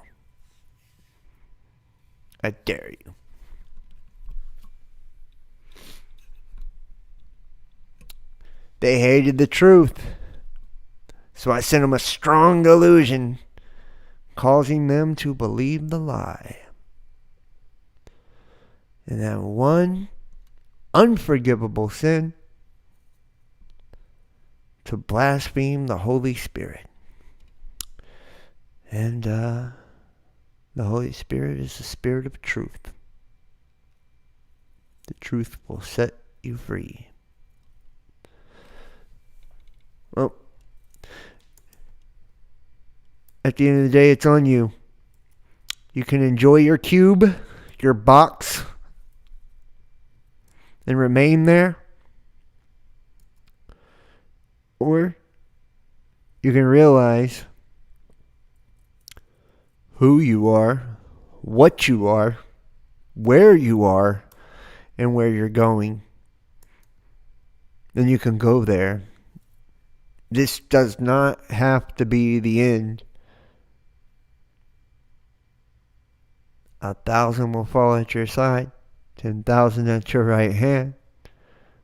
Speaker 2: I dare you. They hated the truth. So I sent them a strong delusion, causing them to believe the lie. And that one unforgivable sin, to blaspheme the Holy Spirit. And the Holy Spirit is the Spirit of truth. The truth will set you free. Well, at the end of the day, it's on you. You can enjoy your cube, your box, and remain there. Or you can realize who you are, what you are, where you are, and where you're going. Then you can go there. This does not have to be the end. 1,000 will fall at your side, 10,000 at your right hand,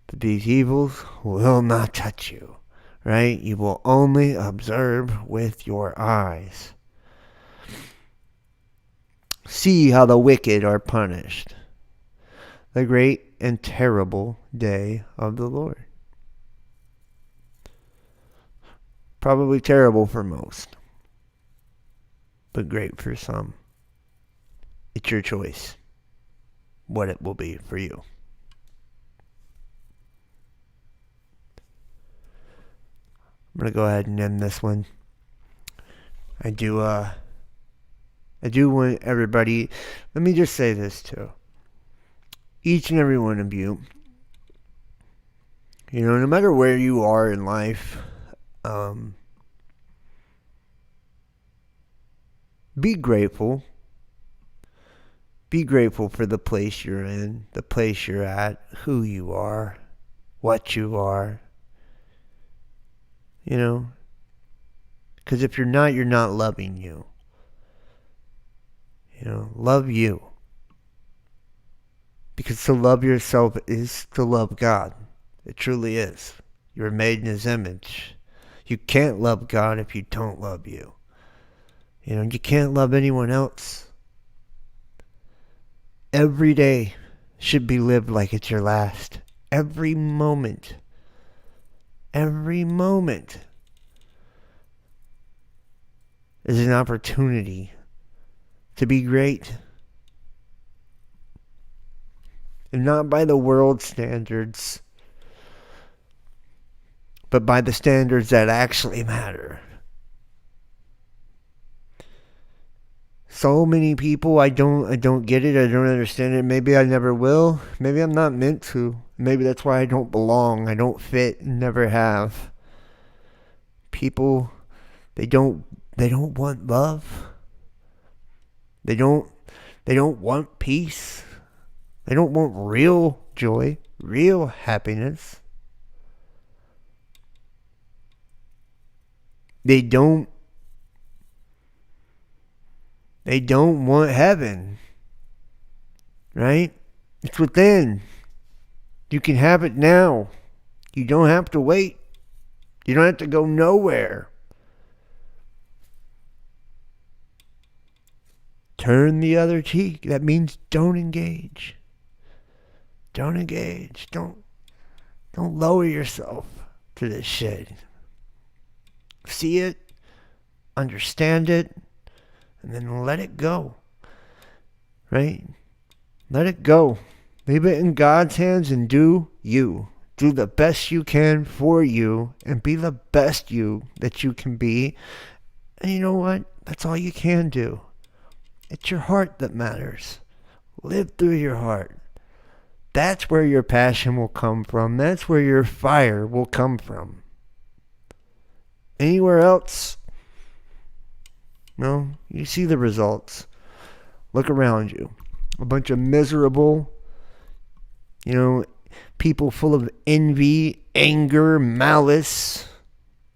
Speaker 2: but these evils will not touch you, right? You will only observe with your eyes. See how the wicked are punished. The great and terrible day of the Lord. Probably terrible for most, but great for some. It's your choice what it will be for you. I'm going to go ahead and end this one. I do want everybody, let me just say this too. Each and every one of you, no matter where you are in life, be grateful. Be grateful for the place you're in, the place you're at, who you are, what you are. Because if you're not loving you. Love you. Because to love yourself is to love God. It truly is. You're made in His image. You can't love God if you don't love you. You can't love anyone else. Every day should be lived like it's your last. Every moment. Every moment is an opportunity to be great. And not by the world standards, but by the standards that actually matter. So many people, I don't get it, I don't understand it. Maybe I never will. Maybe I'm not meant to. Maybe that's why I don't belong. I don't fit, never have. People, they don't want love. They don't want peace. They don't want real joy, real happiness. They don't want heaven. Right? It's within. You can have it now. You don't have to wait. You don't have to go nowhere. Turn the other cheek. That means don't engage. Don't engage. Don't lower yourself to this shit. See it, understand it, and then let it go. Right? Let it go. Leave it in God's hands and do you. Do the best you can for you and be the best you that you can be. And you know what? That's all you can do. It's your heart that matters. Live through your heart. That's where your passion will come from. That's where your fire will come from. Anywhere else, no, you see the results. Look around you. A bunch of miserable, people full of envy, anger, malice,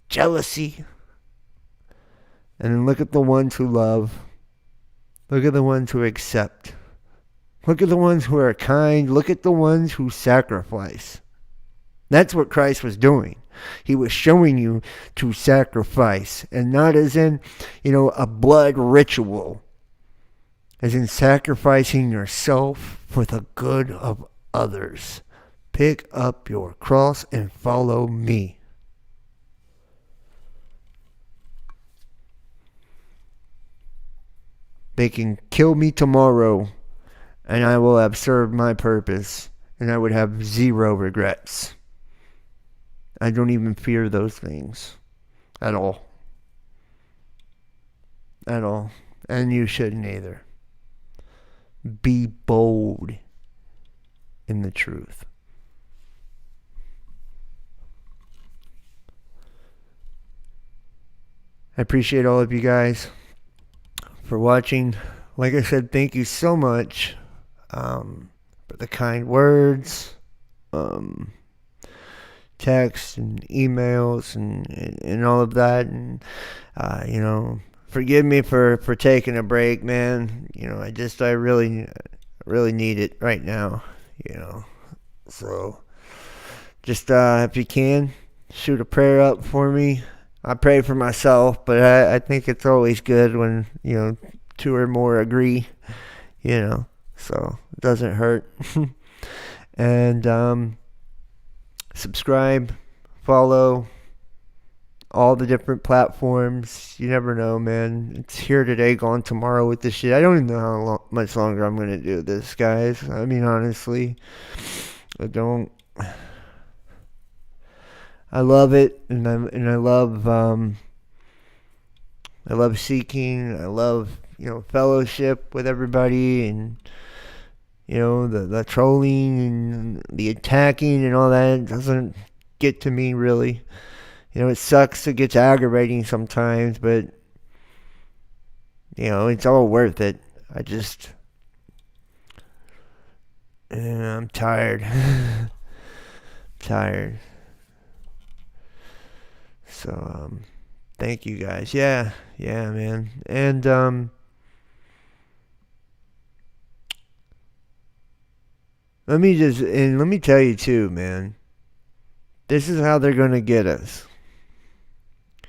Speaker 2: jealousy. And then look at the ones who love. Look at the ones who accept. Look at the ones who are kind. Look at the ones who sacrifice. That's what Christ was doing. He was showing you to sacrifice. And not as in, a blood ritual. As in sacrificing yourself for the good of others. Pick up your cross and follow me. They can kill me tomorrow, and I will have served my purpose, and I would have zero regrets. I don't even fear those things at all. At all. And you shouldn't either. Be bold in the truth. I appreciate all of you guys for watching. Like I said, thank you so much for the kind words, texts and emails and all of that. And, forgive me for taking a break, man. I really need it right now, So, just if you can, shoot a prayer up for me. I pray for myself, but I think it's always good when, two or more agree, so it doesn't hurt. And subscribe, follow all the different platforms. You never know, man. It's here today, gone tomorrow with this shit. I don't even know how much longer I'm going to do this, guys. I mean, honestly, I don't. I love it, and I love seeking. I love fellowship with everybody, and the trolling and the attacking and all that doesn't get to me really. It sucks. It gets aggravating sometimes, but it's all worth it. I'm tired. tired. So, Thank you guys. Yeah, man. And let me tell you too, man. This is how they're gonna get us. It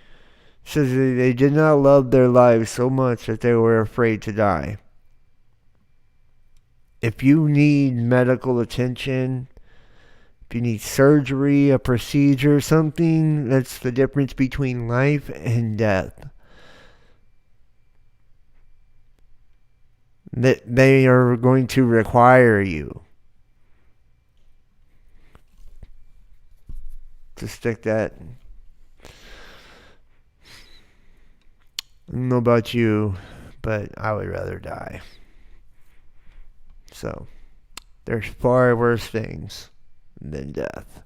Speaker 2: says they did not love their lives so much that they were afraid to die. If you need medical attention, if you need surgery, a procedure, something, that's the difference between life and death. That they are going to require you to stick that. I don't know about you, but I would rather die. So, there's far worse things than death.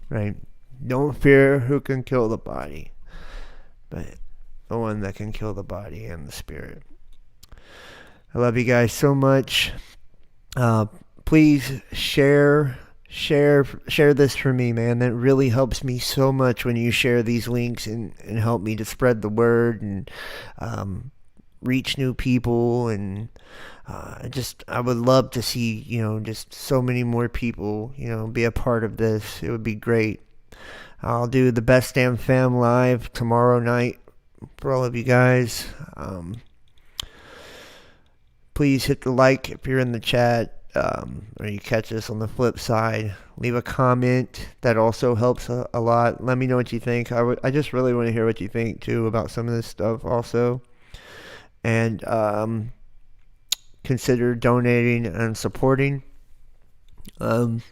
Speaker 2: Right? Don't fear who can kill the body, but the one that can kill the body and the spirit. I love you guys so much. Please share this for me, man. That really helps me so much when you share these links and help me to spread the word and reach new people. And I would love to see, just so many more people, be a part of this. It would be great. I'll do the Best Damn Fam live tomorrow night for all of you guys. Please hit the like if you're in the chat, or you catch us on the flip side. Leave a comment. That also helps a lot. Let me know what you think. I just really want to hear what you think too about some of this stuff also. And consider donating and supporting. I'm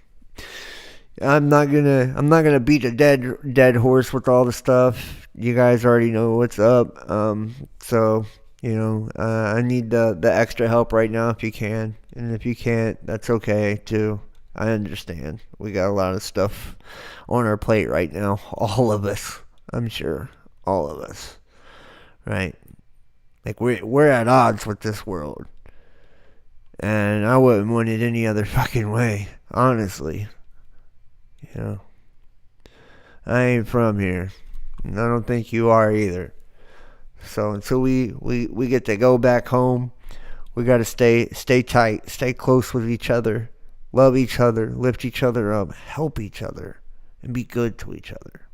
Speaker 2: not gonna beat a dead horse with all the stuff. You guys already know what's up. So I need the extra help right now if you can, and if you can't, that's okay too. I understand. We got a lot of stuff on our plate right now. All of us, I'm sure, all of us, right? Like we're at odds with this world, and I wouldn't want it any other fucking way, honestly. I ain't from here, and I don't think you are either. So until we get to go back home, we got to stay tight, stay close with each other, love each other, lift each other up, help each other, and be good to each other.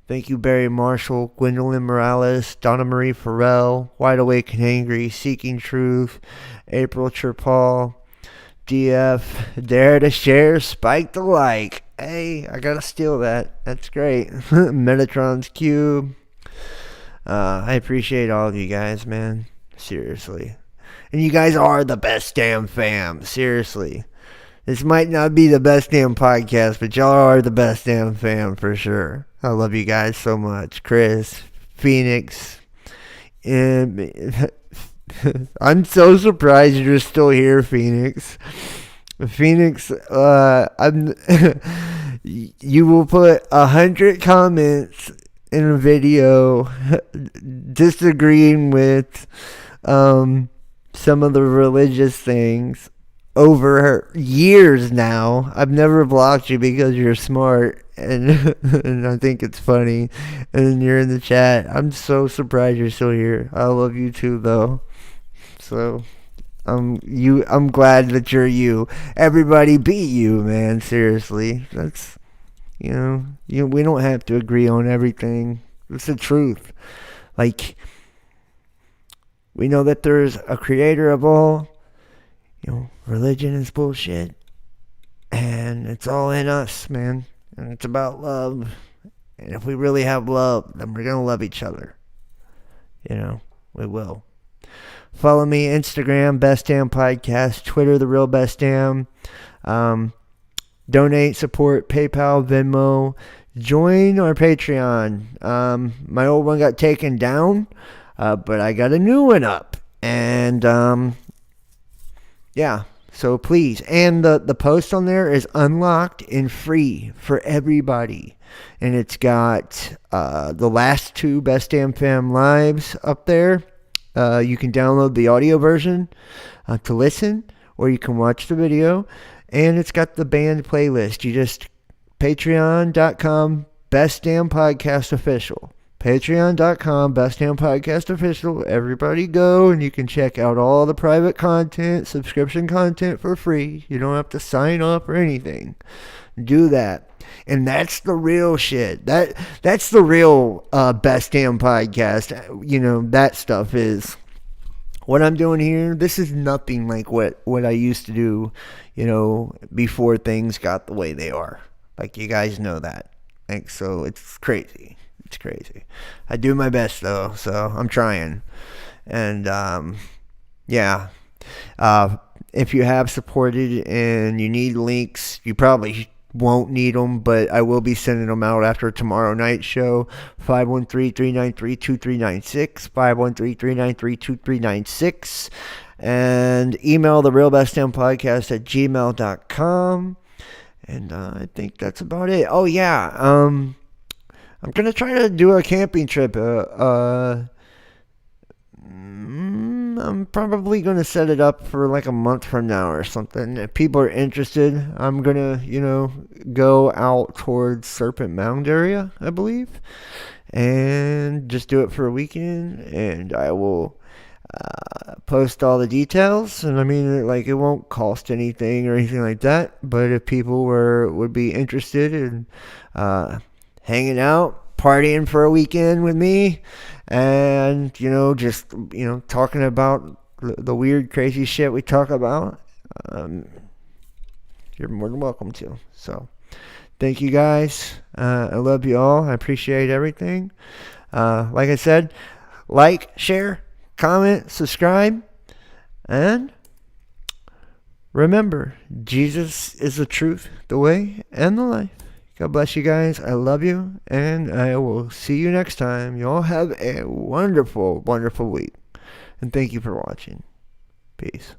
Speaker 2: Thank you, Barry Marshall, Gwendolyn Morales, Donna Marie Farrell, Wide Awake and Angry, Seeking Truth, April Chirpal, DF, Dare to Share, Spike the Like. Hey, I gotta steal that. That's great. Metatron's Cube. I appreciate all of you guys, man. Seriously. And you guys are the best damn fam. Seriously. This might not be the best damn podcast, but y'all are the best damn fam for sure. I love you guys so much. Chris, Phoenix, and I'm so surprised you're still here, Phoenix. Phoenix, you will put 100 comments in a video disagreeing with some of the religious things over years now. I've never blocked you because you're smart and I think it's funny, and you're in the chat. I'm so surprised you're still here. I love you too though. So I'm glad that you're you. Everybody be you, man. Seriously. That's we don't have to agree on everything. It's the truth. Like, we know that there's a creator of all. Religion is bullshit. And it's all in us, man. And it's about love. And if we really have love, then we're going to love each other. We will. Follow me, Instagram, Best Damn Podcast, Twitter, The Real Best Damn. Donate, support, PayPal, Venmo. Join our Patreon. My old one got taken down, but I got a new one up. And, yeah, so please. And the post on there is unlocked and free for everybody. And it's got the last 2 Best Damn Fam lives up there. You can download the audio version to listen, or you can watch the video. And it's got the band playlist. You just patreon.com Best Damn Podcast Official. Patreon.com, Best Damn Podcast Official. Everybody go, and you can check out all the private content, subscription content for free. You don't have to sign up or anything. Do that. And that's the real shit. That's the real Best Damn Podcast. You know, that stuff is what I'm doing here. This is nothing like what I used to do, you know, before things got the way they are. Like, you guys know that. Like, so it's crazy. It's crazy. I do my best, though, so I'm trying. And, yeah. If you have supported and you need links, you probably won't need them, but I will be sending them out after tomorrow night's show. 513-393-2396, 513-393-2396, and email the Real Best Damn Podcast at gmail.com. And I think that's about it. Oh yeah, I'm gonna try to do a camping trip. I'm probably going to set it up for like a month from now or something. If people are interested, I'm going to, you know, go out towards Serpent Mound area, I believe, and just do it for a weekend. And I will post all the details. And I mean, like, it won't cost anything or anything like that. But if people would be interested in hanging out, partying for a weekend with me, and, you know, just, you know, talking about the weird, crazy shit we talk about, you're more than welcome to. So, thank you guys. I love you all. I appreciate everything. Like I said, like, share, comment, subscribe, and remember, Jesus is the truth, the way, and the life. God bless you guys. I love you, and I will see you next time. You all have a wonderful, wonderful week. And thank you for watching. Peace.